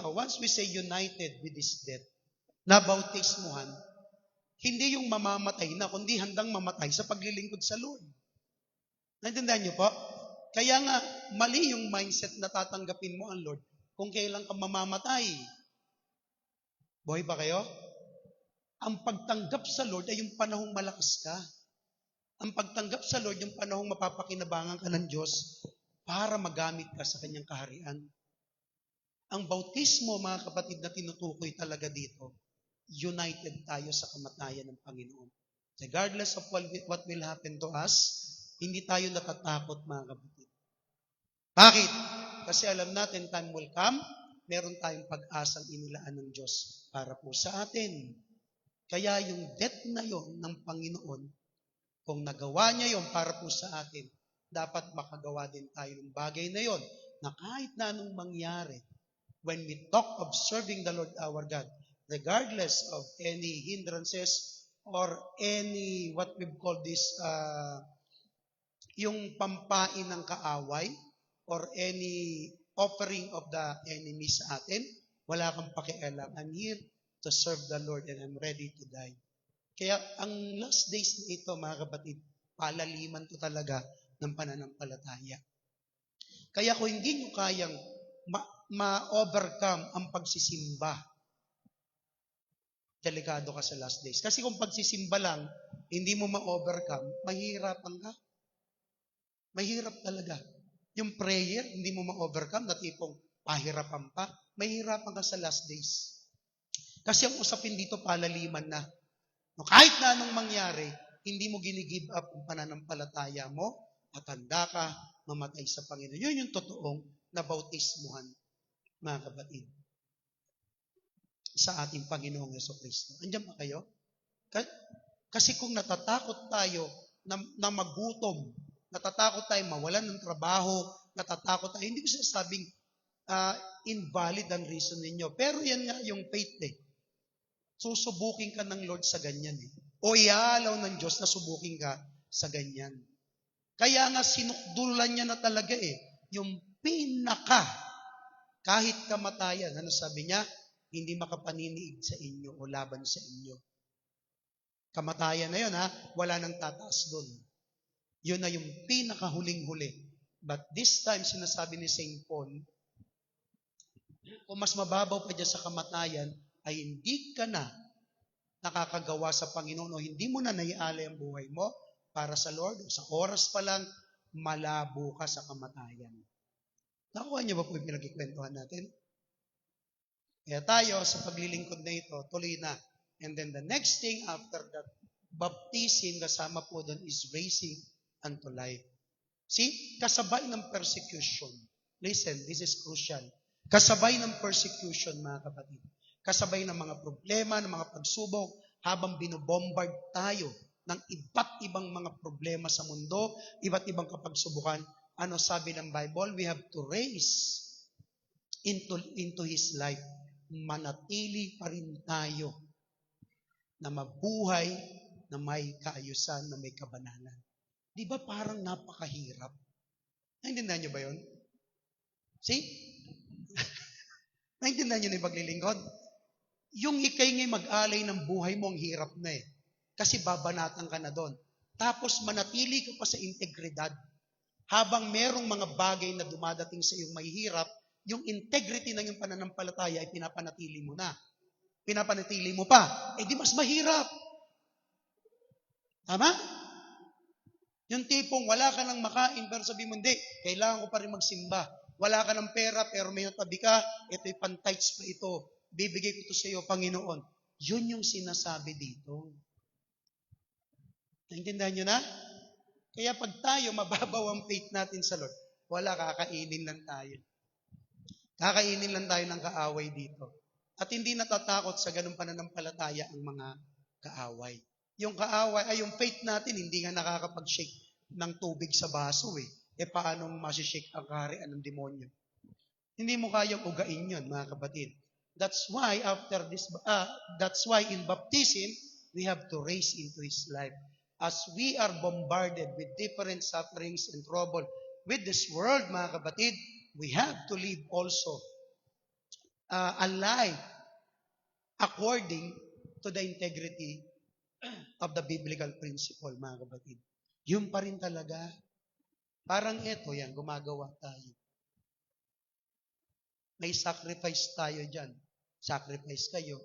once we say united with His death, na bautismuhan, hindi yung mamamatay na, kundi handang mamatay sa paglilingkod sa Lord. Naintindihan niyo po? Kaya nga, mali yung mindset na tatanggapin mo ang Lord kung kailan ka mamamatay. Buhay pa kayo? Ang pagtanggap sa Lord ay yung panahong malakas ka. Ang pagtanggap sa Lord, yung panahong mapapakinabangan ka ng Diyos para magamit ka sa Kanyang kaharian. Ang bautismo, mga kapatid, na tinutukoy talaga dito, united tayo sa kamatayan ng Panginoon. Regardless of what will happen to us, hindi tayo natatakot, mga kapatid. Bakit? Kasi alam natin, time will come, meron tayong pag-asang inilaan ng Diyos para po sa atin. Kaya yung death na yon ng Panginoon, kung nagawa niya yon para po sa atin, dapat makagawa din tayo ng bagay na yon na kahit na anong mangyari, when we talk of serving the Lord our God, regardless of any hindrances or any, what we call this, yung pampain ng kaaway or any offering of the enemy sa atin, wala kang pakialam. I'm here to serve the Lord and I'm ready to die. Kaya ang last days na ito, mga kapatid, palaliman to talaga ng pananampalataya. Kaya kung hindi nyo kayang ma-overcome ang pagsisimba, delikado ka sa last days. Kasi kung pagsisimba lang, hindi mo ma-overcome, mahihirapan ka. Mahirap talaga. Yung prayer, hindi mo ma-overcome, na tipong pahirapan pa, mahihirapan ka sa last days. Kasi ang usapin dito, palaliman na. No, kahit na anong mangyari, hindi mo gini-give up ang pananampalataya mo at handa ka mamatay sa Panginoon. Yun yung totoong nabautismuhan, mga kapatid, sa ating Panginoong Jesucristo. Andiyan ba kayo? Kasi kung natatakot tayo na magutom, natatakot tayo mawalan ng trabaho, natatakot tayo, hindi ko sinasabing invalid ang reason ninyo. Pero yan nga yung faith eh. Susubukin ka ng Lord sa ganyan eh. O ialaw ng Diyos na subukin ka sa ganyan. Kaya nga sinukdulan niya na talaga eh. Yung pinaka, kahit kamatayan, ano sabi niya? Hindi makapaniniig sa inyo o laban sa inyo. Kamatayan na yun ha, wala nang tataas doon. Yun na yung pinakahuling-huli. But this time, sinasabi ni St. Paul, kung mas mababaw pa dyan sa kamatayan, ay hindi ka na nakakagawa sa Panginoon o hindi mo na naialay ang buhay mo para sa Lord. Sa oras pa lang, malabo ka sa kamatayan. Nakuha niyo ba po yung pinagkikwentuhan natin? Kaya tayo, sa paglilingkod na ito, tuloy na. And then the next thing after that, baptism, kasama po doon is raising unto life. See, kasabay ng persecution. Listen, this is crucial. Kasabay ng persecution, mga kapatid. Kasabay ng mga problema, ng mga pagsubok, habang binobombard tayo ng iba't ibang mga problema sa mundo, iba't ibang kapagsubukan. Ano sabi ng Bible? We have to raise into His life. Manatili pa rin tayo na mabuhay, na may kaayusan, na may kabanalan. Di ba parang napakahirap? Naintindihan niyo ba yun? See? Naintindihan niyo na yung paglilingkod? Yung ikay ngay mag-alay ng buhay mo, ang hirap na eh. Kasi babanatan ka na doon. Tapos manatili ka pa sa integridad. Habang merong mga bagay na dumadating sa iyong mahihirap, yung integrity ng iyong pananampalataya ay pinapanatili mo na. Pinapanatili mo pa. Eh di mas mahirap. Tama? Yung tipong wala ka nang makain pero sabi mo, hindi, kailangan ko pa rin magsimba. Wala ka ng pera pero may natabi ka, ito'y pantights pa ito. Bibigay ko ito sa iyo, Panginoon. Yun yung sinasabi dito. Naintindihan nyo na? Kaya pag tayo, mababaw ang faith natin sa Lord, wala, kakainin lang tayo. Kakainin lang tayo ng kaaway dito. At hindi natatakot sa ganung pananampalataya ang mga kaaway. Yung kaaway, yung faith natin, hindi nga nakakapag-shake ng tubig sa baso eh. E paano masishake ang kaharian ng demonyo? Hindi mo kayang ugain yun, mga kapatid. That's why in baptism, we have to raise into His life. As we are bombarded with different sufferings and trouble with this world, mga kapatid, we have to live also a life according to the integrity of the biblical principle, mga kapatid. Yun pa rin talaga. Parang ito yan, gumagawa tayo. May sacrifice tayo dyan. Sacrifice kayo.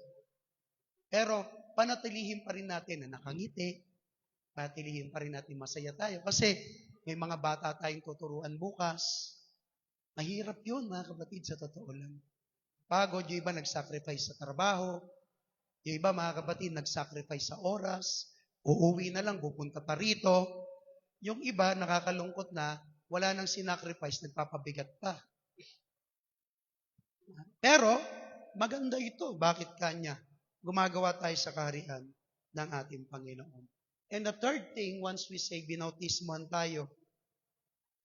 Pero panatilihin pa rin natin na nakangiti. Panatilihin pa rin natin masaya tayo. Kasi may mga bata tayong tuturuan bukas. Mahirap yun, mga kapatid, sa totoo lang. Pagod, yung iba nag-sacrifice sa trabaho. Yung iba, mga kapatid, nag-sacrifice sa oras. Uuwi na lang, pupunta pa rito. Yung iba, nakakalungkot na, wala nang sinacrifice, nagpapabigat pa. Pero, maganda ito. Bakit kanya? Gumagawa tayo sa kaharian ng ating Panginoon. And the third thing, once we say binautismuhan tayo,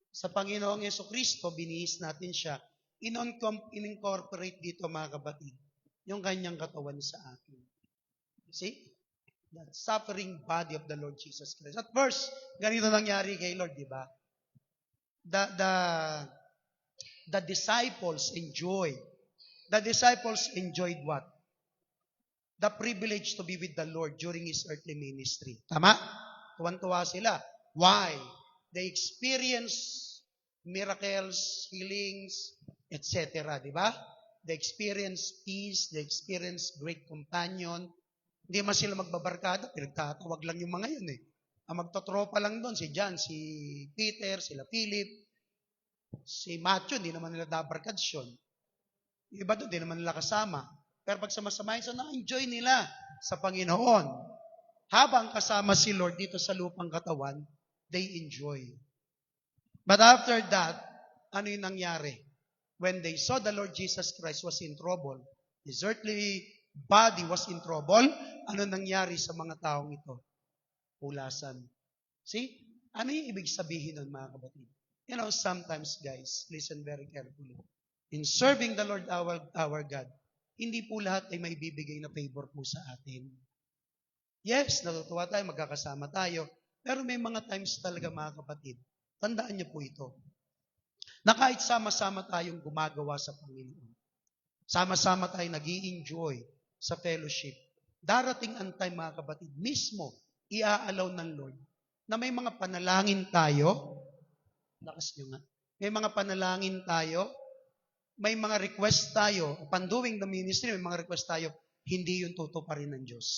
sa Panginoong Jesucristo, binihis natin siya. in-incorporate dito mga kapatid, yung kanyang katawan sa akin. You see? The suffering body of the Lord Jesus Christ. At first, ganito nangyari kay Lord, di ba? The disciples enjoyed. The disciples enjoyed what? The privilege to be with the Lord during His earthly ministry. Tama? Tuwan-tuwa sila. Why? They experienced miracles, healings, etc. Di ba? They experienced peace, they experienced great companion. Hindi man sila magbabarkada, pinagtatawag lang yung mga yun eh. Ang magtotropa lang doon, si John, si Peter, sila Philip, si Matthew, hindi naman nila dabarkadsyon. Yung iba doon, hindi naman nila kasama. Pero pag samasamahin, so na-enjoy nila sa Panginoon. Habang kasama si Lord dito sa lupang katawan, they enjoy. But after that, ano yung nangyari? When they saw the Lord Jesus Christ was in trouble, His earthly body was in trouble, ano nangyari sa mga taong ito? Pulasan. See? Ano yung ibig sabihin nun, mga kapatid? You know, sometimes, guys, listen very carefully. In serving the Lord our God, hindi po lahat ay may bibigay na favor po sa atin. Yes, natutuwa tayo, magkakasama tayo, pero may mga times talaga, mga kapatid, tandaan niyo po ito, na kahit sama-sama tayong gumagawa sa Panginoon, sama-sama tayong nag-i-enjoy sa fellowship, darating ang time, mga kapatid, mismo, iaalaw ng Lord, na may mga panalangin tayo, lakas nyo nga, may mga panalangin tayo, may mga request tayo, upon doing the ministry, may mga request tayo, hindi yung tutuparin ng Diyos.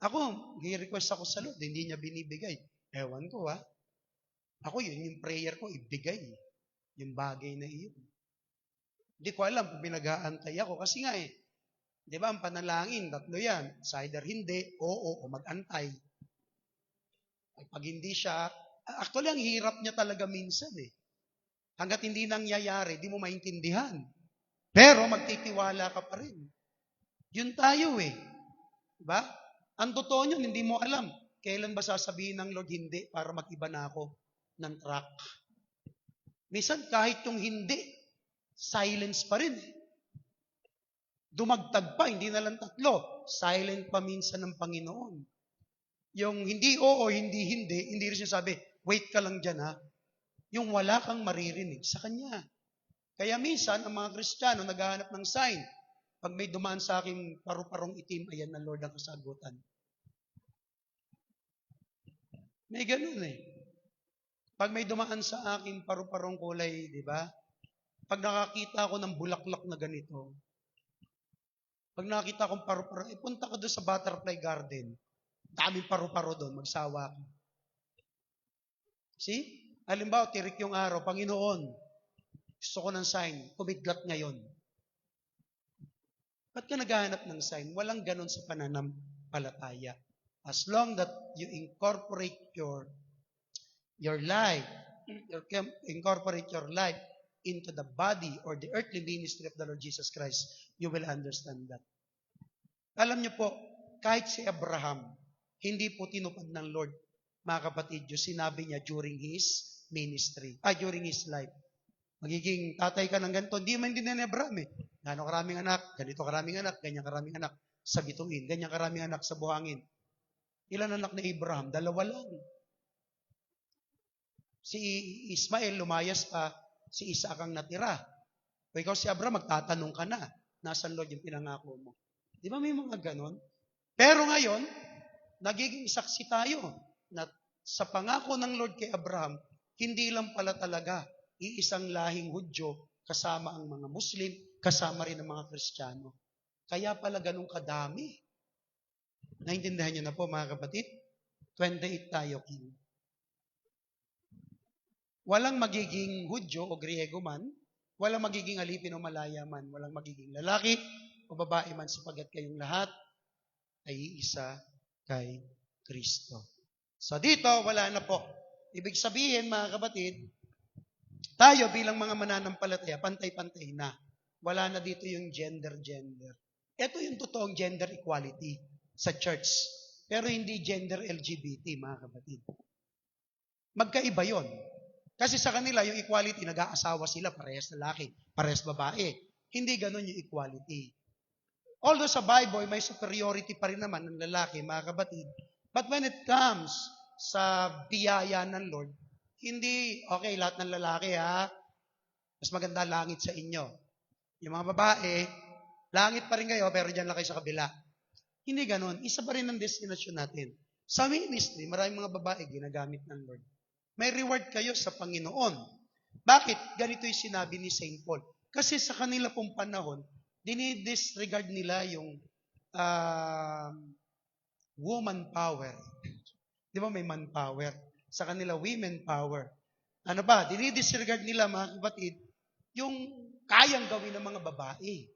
Ako, i-request ako sa Lord, hindi niya binibigay. Ewan ko Ako yun, yung prayer ko, ibigay. Yung bagay na iyon. Hindi ko alam kung pinag-aantay ako. Kasi nga di ba, ang panalangin, tatlo yan. It's either hindi, oo, o mag-antay. Pag hindi siya, actually, ang hirap niya talaga minsan Hanggat hindi nangyayari, di mo maintindihan. Pero magtitiwala ka pa rin. Yun tayo Diba? Ang totoo nyo, hindi mo alam. Kailan ba sasabihin ng Lord, hindi, para mag-iba na ako ng track. Minsan, kahit yung hindi, silence pa rin Dumagtag pa, hindi na lang 3. Silent pa minsan ng Panginoon. Yung hindi oo, hindi rin siya sabi, wait ka lang dyan Yung wala kang maririnig sa Kanya. Kaya minsan, ang mga Kristiyano naghahanap ng sign. Pag may dumaan sa akin paru-parong itim, ayan na Lord ang kasagutan. May ganun Pag may dumaan sa akin paru-parong kulay, di ba? Pag nakakita ako ng bulaklak na ganito, pag nakita akong paru-paro, punta ka doon sa butterfly garden. Daming paru-paro doon, magsawa ka. See? Halimbawa, tirik yung araw, Panginoon, gusto ko ng sign, kumidlat ngayon. Ba't ka naghahanap ng sign? Walang ganon sa pananampalataya. As long that you incorporate your life, incorporate your life into the body or the earthly ministry of the Lord Jesus Christ, you will understand that. Alam niyo po, kahit si Abraham, hindi po tinupad ng Lord, mga kapatid, yung sinabi niya during his ministry, during his life. Magiging tatay ka ng ganito, hindi man din ni Abraham Gano'ng karaming anak, ganito karaming anak, ganyan karaming anak sa bituin, ganyan karaming anak sa buhangin. Ilan anak ni Abraham? 2 lang. Si Ismael, lumayas pa, si Isaac ang natira. O ikaw si Abraham, magtatanong ka na, nasan Lord yung pinangako mo? Di ba may mga ganon? Pero ngayon, nagiging saksi tayo na sa pangako ng Lord kay Abraham, hindi lang pala talaga iisang lahing Hudyo kasama ang mga Muslim, kasama rin ang mga Kristiyano. Kaya pala ganun kadami. Naintindihan niyo na po mga kapatid? 28 tayo, King. Walang magiging Hudyo o Griego man, walang magiging alipin o malaya man, walang magiging lalaki o babae man sapagkat kayong lahat ay isa kay Kristo. So dito, wala na po. Ibig sabihin, mga kapatid, tayo bilang mga mananampalataya, pantay-pantay na. Wala na dito yung gender. Ito yung totoong gender equality sa church. Pero hindi gender LGBT, mga kapatid. Magkaiba yon. Kasi sa kanila, yung equality, nag-aasawa sila, parehas lalaki, parehas babae. Hindi ganun yung equality. Although sa Bible, may superiority pa rin naman ng lalaki, mga kapatid. But when it comes sa biyaya ng Lord, hindi, okay, lahat ng lalaki mas maganda langit sa inyo. Yung mga babae, langit pa rin kayo, pero dyan lang kayo sa kabila. Hindi ganun. Isa pa rin ang destination natin. Sa ministry, maraming mga babae ginagamit ng Lord. May reward kayo sa Panginoon. Bakit? Ganito yung sinabi ni St. Paul. Kasi sa kanila pong panahon, dinidisregard nila yung woman power. Di ba may man power? Sa kanila, women power. Ano ba? Dinidisregard nila, mga kapatid, yung kayang gawin ng mga babae.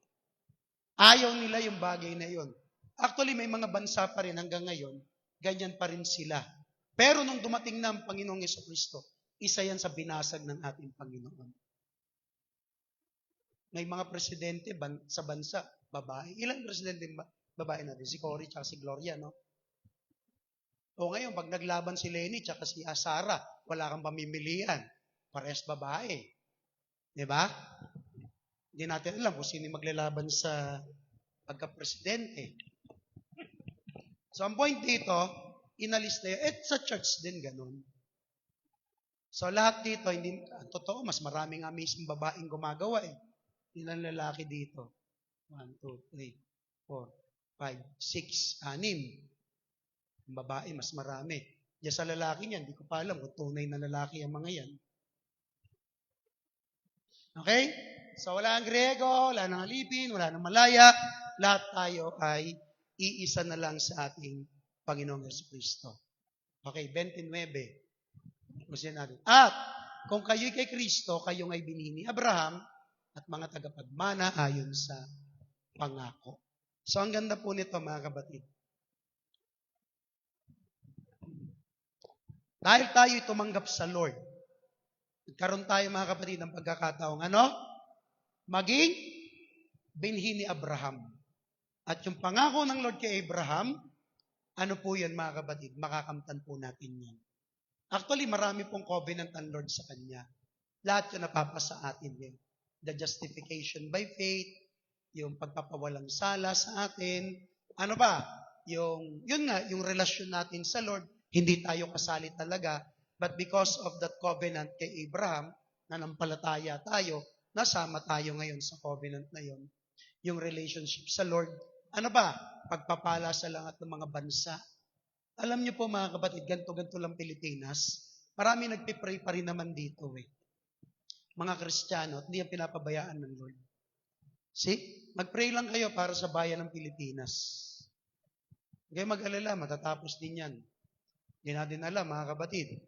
Ayaw nila yung bagay na yon. Actually, may mga bansa pa rin hanggang ngayon, ganyan pa rin sila. Pero nung dumating na ang Panginoong Jesucristo, isa yan sa binasag ng ating Panginoon. May mga presidente sa bansa, babae. Ilang presidente babae natin? Si Cory at si Gloria, no? O ngayon, pag naglaban si Lenny at si Sara, wala kang pamimilian. Parehas babae. Diba? Hindi natin alam kung sino maglalaban sa pagka-presidente. So, ang point dito, inalis na yun. Sa church din, ganun. So, lahat dito, hindi, totoo, mas maraming amazing babaeng gumagawa eh. Ilang lalaki dito? 1, 2, 3, 4, 5, 6, 6. Ang babae, mas marami. Diyan sa lalaki niyan, hindi ko pa alam kung tunay na lalaki ang mga yan. Okay? So, wala ang Griego, wala nang Alipin, wala nang Malaya. Lahat tayo ay iisa na lang sa ating Panginoong Jesucristo. Okay, 29. Usiyan natin. At, kung kayo'y kay Kristo, kayong ay binini Abraham at mga tagapagmana ayon sa pangako. So, ang ganda po nito, mga kapatid. Dahil tayo'y tumanggap sa Lord, nagkaroon tayo, mga kapatid, ng pagkakataong maging binhi ni Abraham. At yung pangako ng Lord kay Abraham, ano po yan, mga kapatid? Makakamtan po natin yan. Actually, marami pong covenant ang Lord sa Kanya. Lahat yun napapasa atin yan. The justification by faith, yung pagpapawalang sala sa atin. Ano ba? Yun nga, yung relasyon natin sa Lord, hindi tayo kasali talaga, but because of that covenant kay Abraham, nanampalataya tayo, nasama tayo ngayon sa covenant na yon. Yung relationship sa Lord, ano ba? Pagpapala sa lahat ng mga bansa. Alam niyo po, mga kapatid, ganto-ganto lang Pilipinas, marami nagpipray pa rin naman dito eh. Mga Kristiyano, hindi yan pinapabayaan ng Lord. See? Mag-pray lang kayo para sa bayan ng Pilipinas. Hindi kayo mag-alala, matatapos din yan. Hindi natin alam, mga kapatid,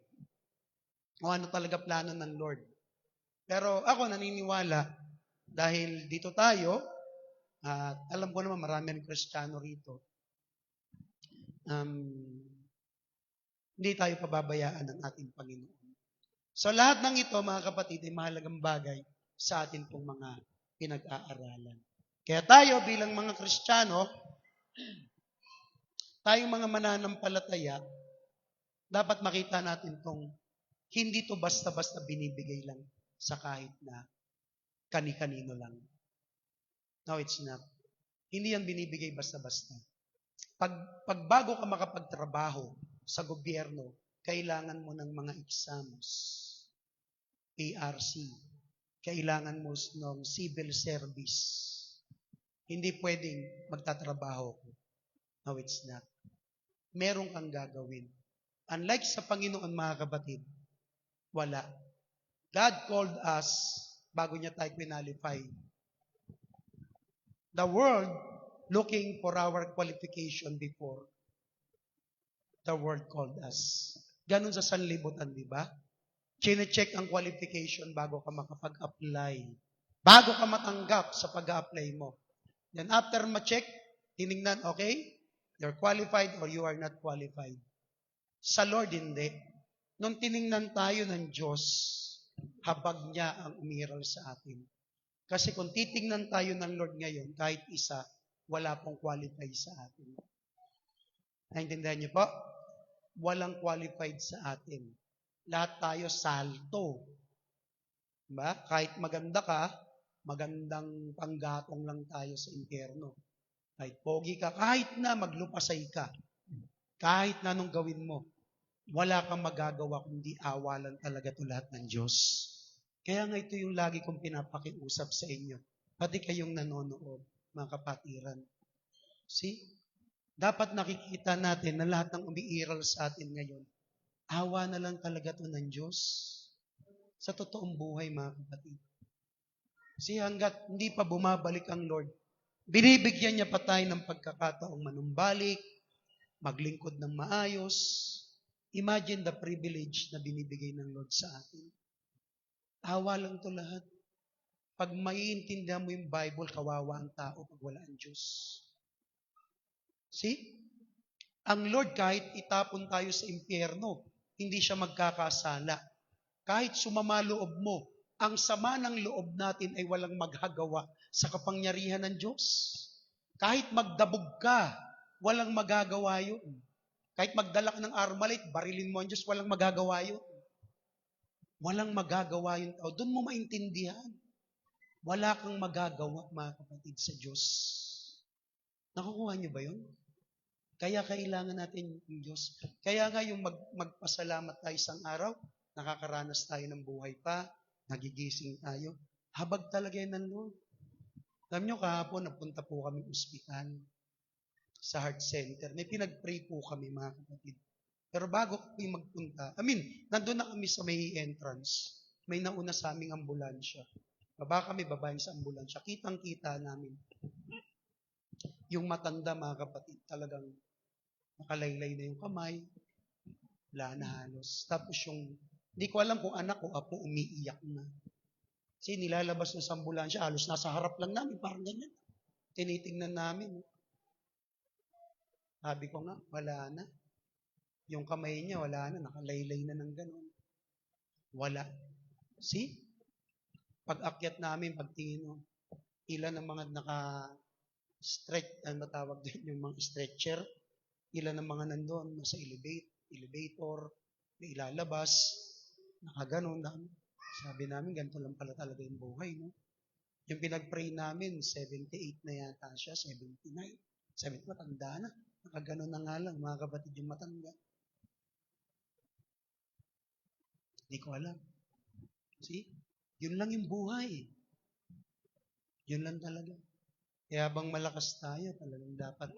kung ano talaga plano ng Lord. Pero ako naniniwala, dahil dito tayo, at alam ko naman marami ng Kristiyano rito, hindi tayo pababayaan ng ating Panginoon. So lahat ng ito, mga kapatid, ay mahalagang bagay sa atin pong mga pinag-aaralan. Kaya tayo bilang mga Kristiyano, tayong mga mananampalataya, dapat makita natin tong hindi to basta-basta binibigay lang sa kahit na kani-kanino lang. No, it's not. Hindi yan binibigay basta-basta. Pag bago ka makapagtrabaho sa gobyerno, kailangan mo ng mga exams, ARC, kailangan mo ng civil service. Hindi pwedeng magtatrabaho ko. No, it's not. Meron kang gagawin. Unlike sa Panginoon, mga kapatid, wala. God called us bago niya tayo qualify. The world looking for our qualification before the world called us. Ganun sa sanlibutan, di ba? Chine-check ang qualification bago ka makapag-apply. Bago ka matanggap sa pag-a-apply mo. Then after ma-check, tinignan, okay, you're qualified or you are not qualified. Sa Lord, hindi. Nung tiningnan tayo ng Diyos, habag niya ang umiral sa atin. Kasi kung titingnan tayo ng Lord ngayon, kahit isa, wala pong qualified sa atin. Naintindihan niyo po? Walang qualified sa atin. Lahat tayo salto. Diba? Kahit maganda ka, magandang panggatong lang tayo sa impyerno. Kahit pogi ka, kahit na maglupasay ka, kahit na anong gawin mo, wala kang magagawa kundi awalan talaga ito lahat ng Diyos. Kaya nga ito yung lagi kong pinapakiusap sa inyo. Pati kayong nanonood, mga kapatiran. See? Dapat nakikita natin na lahat ng umiiral sa atin ngayon, awa na lang talaga ito ng Diyos. Sa totoong buhay, mga kapatid. Kasi hanggat hindi pa bumabalik ang Lord, binibigyan niya pa tayo ng pagkakataong manumbalik, maglingkod ng maayos. Imagine the privilege na binibigay ng Lord sa atin. Awa lang to lahat. Pag maiintindihan mo yung Bible, kawawa ang tao pag wala ang Diyos. See? Ang Lord, kahit itapon tayo sa impyerno, hindi siya magkakasala. Kahit sumama loob mo, ang sama ng loob natin ay walang maghagawa sa kapangyarihan ng Diyos. Kahit magdabog ka, walang magagawa yun. Kahit magdala ka ng armalite, barilin mo ang Diyos, walang magagawa yun. Walang magagawa yun. O, doon mo maintindihan. Wala kang magagawa, mga kapatid, sa Diyos. Nakukuha niyo ba yun? Kaya kailangan natin yung Diyos. Kaya nga yung magpasalamat tayo isang araw, nakakaranas tayo ng buhay pa, nagigising tayo. Habag talaga yan ng Lord. Alam nyo, kahapon, napunta po kami ospital sa heart center. May pinag-pray po kami, mga kapatid. Pero bago kami magpunta, nandun na kami sa may entrance. May nauna sa aming ambulansya. Baba kami, babaeng sa ambulansya. Kitang-kita namin. Yung matanda, mga kapatid, talagang nakalaylay na yung kamay. Wala na halos. Tapos hindi ko alam kung anak ko, apo, umiiyak na. Kasi nilalabas na sa ambulansya, halos nasa harap lang namin, parang ganyan. Tinitingnan namin. Sabi ko nga, wala na. Yung kamay niya, wala na. Nakalaylay na ng gano'n. Wala. See? Pag-akyat namin, pagtingin mo, ilan ang mga naka-stretch, ano tawag din, yung mga stretcher, ilan ang mga nandoon, nasa elevator, may ilalabas, nakaganon. Sabi namin, ganito lang pala talaga yung buhay, no? Yung pinag-pray namin, 78 na yata siya, 79. Sabi ko, matanda na. Nakaganon na nga lang, mga kapatid yung matanda. Hindi ko alam. See? Yun lang yung buhay. Yun lang talaga. Kaya habang malakas tayo, talagang dapat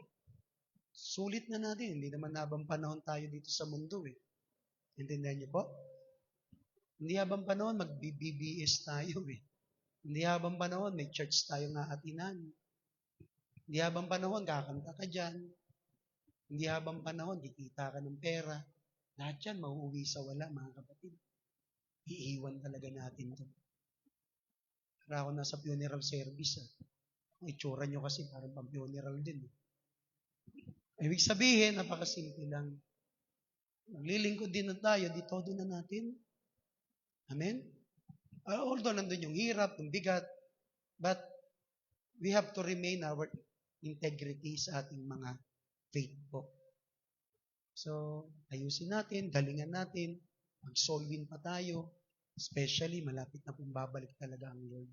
sulit na natin. Hindi naman habang panahon tayo dito sa mundo eh. Intindihan niyo po? Hindi habang panahon, mag-BBS tayo eh. Hindi habang panahon, may church tayo nga atinan. Hindi habang panahon, kakanta ka dyan. Hindi habang panahon, kikita ka ng pera. Lahat yan, mauuwi sa wala, mga kapatid. Iiwan talaga natin ito. Para ako nasa funeral service. Ang itsura nyo kasi parang pang-funeral din. Ibig sabihin, napakasimple lang. Maglilingkod din na tayo, di todo na natin. Amen? Although nandun yung hirap, yung bigat, but we have to remain our integrity sa ating mga faith po. So, ayusin natin, galingan natin, mag-soul win pa tayo, especially malapit na pong babalik talaga ang Lord.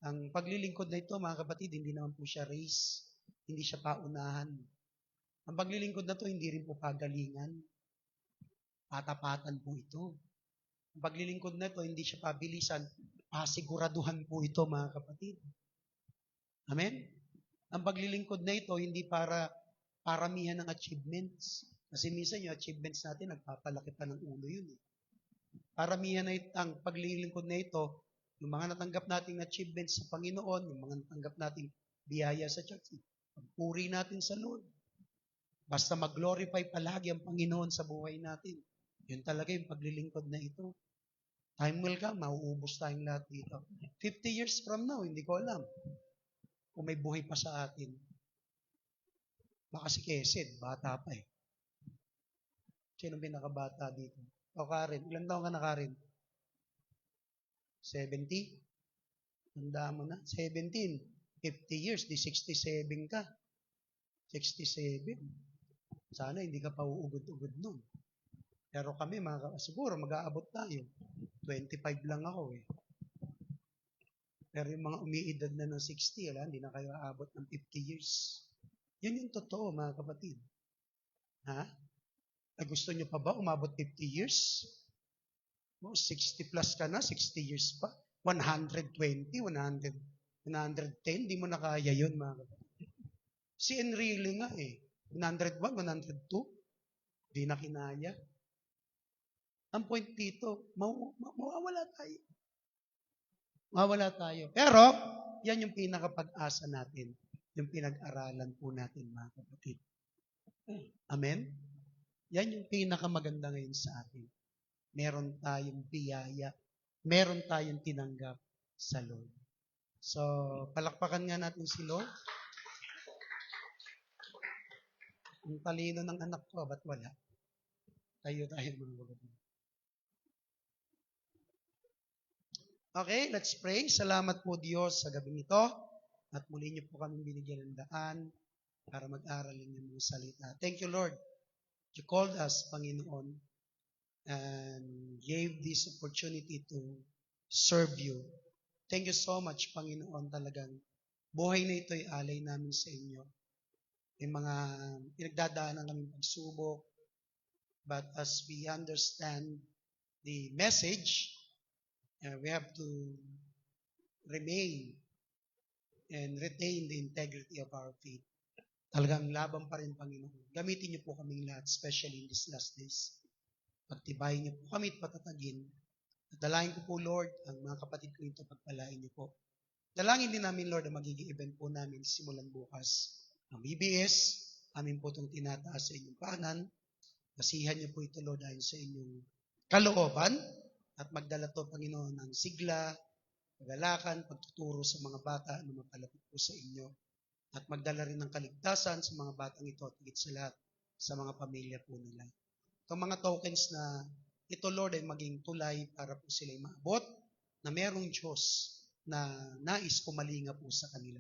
Ang paglilingkod na ito, mga kapatid, hindi naman po siya race, hindi siya paunahan. Ang paglilingkod na ito, hindi rin po pagalingan. Patapatan po ito. Ang paglilingkod na ito, hindi siya pabilisan, pasiguraduhan po ito, mga kapatid. Amen? Ang paglilingkod na ito, hindi para paramihan ng achievements. Kasi minsan yung achievements natin, nagpapalaki pa ng ulo yun. Paramihan na ang paglilingkod na ito, yung mga natanggap nating achievements sa Panginoon, yung mga natanggap nating biyaya sa church, pagpuri natin sa Lord. Basta mag-glorify palagi ang Panginoon sa buhay natin. Yun talaga yung paglilingkod na ito. Time will come, mauubos tayong lahat dito. 50 years from now, hindi ko alam kung may buhay pa sa atin. Baka si Kesed, bata pa eh. Sino pinakabata dito? O Karen, ilan taon ka na Karen? 70? Tanda mo na. 17. 50 years, di 67 ka. 67. Sana hindi ka pa uugod-ugod nun. Pero kami, siguro mag-aabot tayo. 25 lang ako eh. Pero yung mga umiidad na ng 60, hindi na kayo aabot ng 50 years. Yun yung totoo, mga kapatid. Ha? Ay, gusto nyo pa ba umabot 50 years? 60 plus ka na, 60 years pa. 120, 100, 110, di mo na kaya yun, mga kapatid. Si Enrile nga eh. 101, 102, di na kinaya. Ang point dito, mawawala tayo. Mawawala tayo. Pero, yan yung pinakapag-asa natin. Yung pinag-aralan po natin, mga kapatid. Amen? Yan yung pinakamaganda ngayon sa atin. Meron tayong biyaya. Meron tayong tinanggap sa Lord. So, palakpakan nga natin si Lord. Ang talino ng anak ko, ba't wala? Tayo mga kapatid. Okay, let's pray. Salamat po Diyos sa gabing ito at muli niyo po kami binigyan ng daan para mag-aral ng mga salita. Thank you, Lord. You called us, Panginoon, and gave this opportunity to serve you. Thank you so much, Panginoon, talagang buhay na ito ay alay namin sa inyo. May mga pinagdadaanan kaming pagsubok, but as we understand the message, we have to remain and retain the integrity of our faith. Talagang laban pa rin, Panginoon. Gamitin niyo po kaming lahat, especially in these last days. Pagtibayin niyo po kami at patatagin. At dalangin ko po, Lord, ang mga kapatid ko ito, pagpalain niyo po. Dalangin din namin, Lord, ang magiging event po namin simulan bukas. Ang BBS, amin po itong tinataas sa inyong paanan. Basihan niyo po ito, Lord, ayon sa inyong kalooban. At magdala to, Panginoon, ng sigla, pagalakan, pagtuturo sa mga bata na mapalapit po sa inyo. At magdala rin ng kaligtasan sa mga batang ito at higit sa lahat sa mga pamilya po nila. Itong mga tokens na ito, Lord, ay maging tulay para po sila maabot na merong Diyos na nais kumalinga po sa kanila.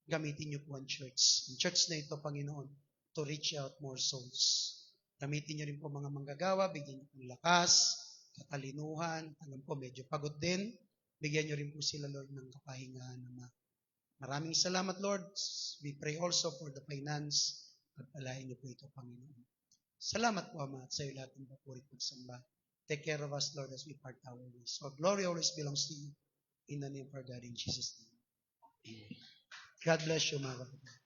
Gamitin niyo po ang church. Ang church na ito, Panginoon, to reach out more souls. Gamitin niyo rin po mga manggagawa, bigyan niyo ng lakas, katalinuhan, alam po, medyo pagod din. Bigyan niyo rin po sila, Lord, ng kapahingahan naman. Maraming salamat, Lord. We pray also for the finance. Pagpalain niyo po ito, Panginoon. Salamat po, Ama, at sa iyo lahat ng papuri at pagsamba. Take care of us, Lord, as we part our ways. Our glory always belongs to you. In the name of our God, in Jesus' name. Amen. God bless you, mga kapatid.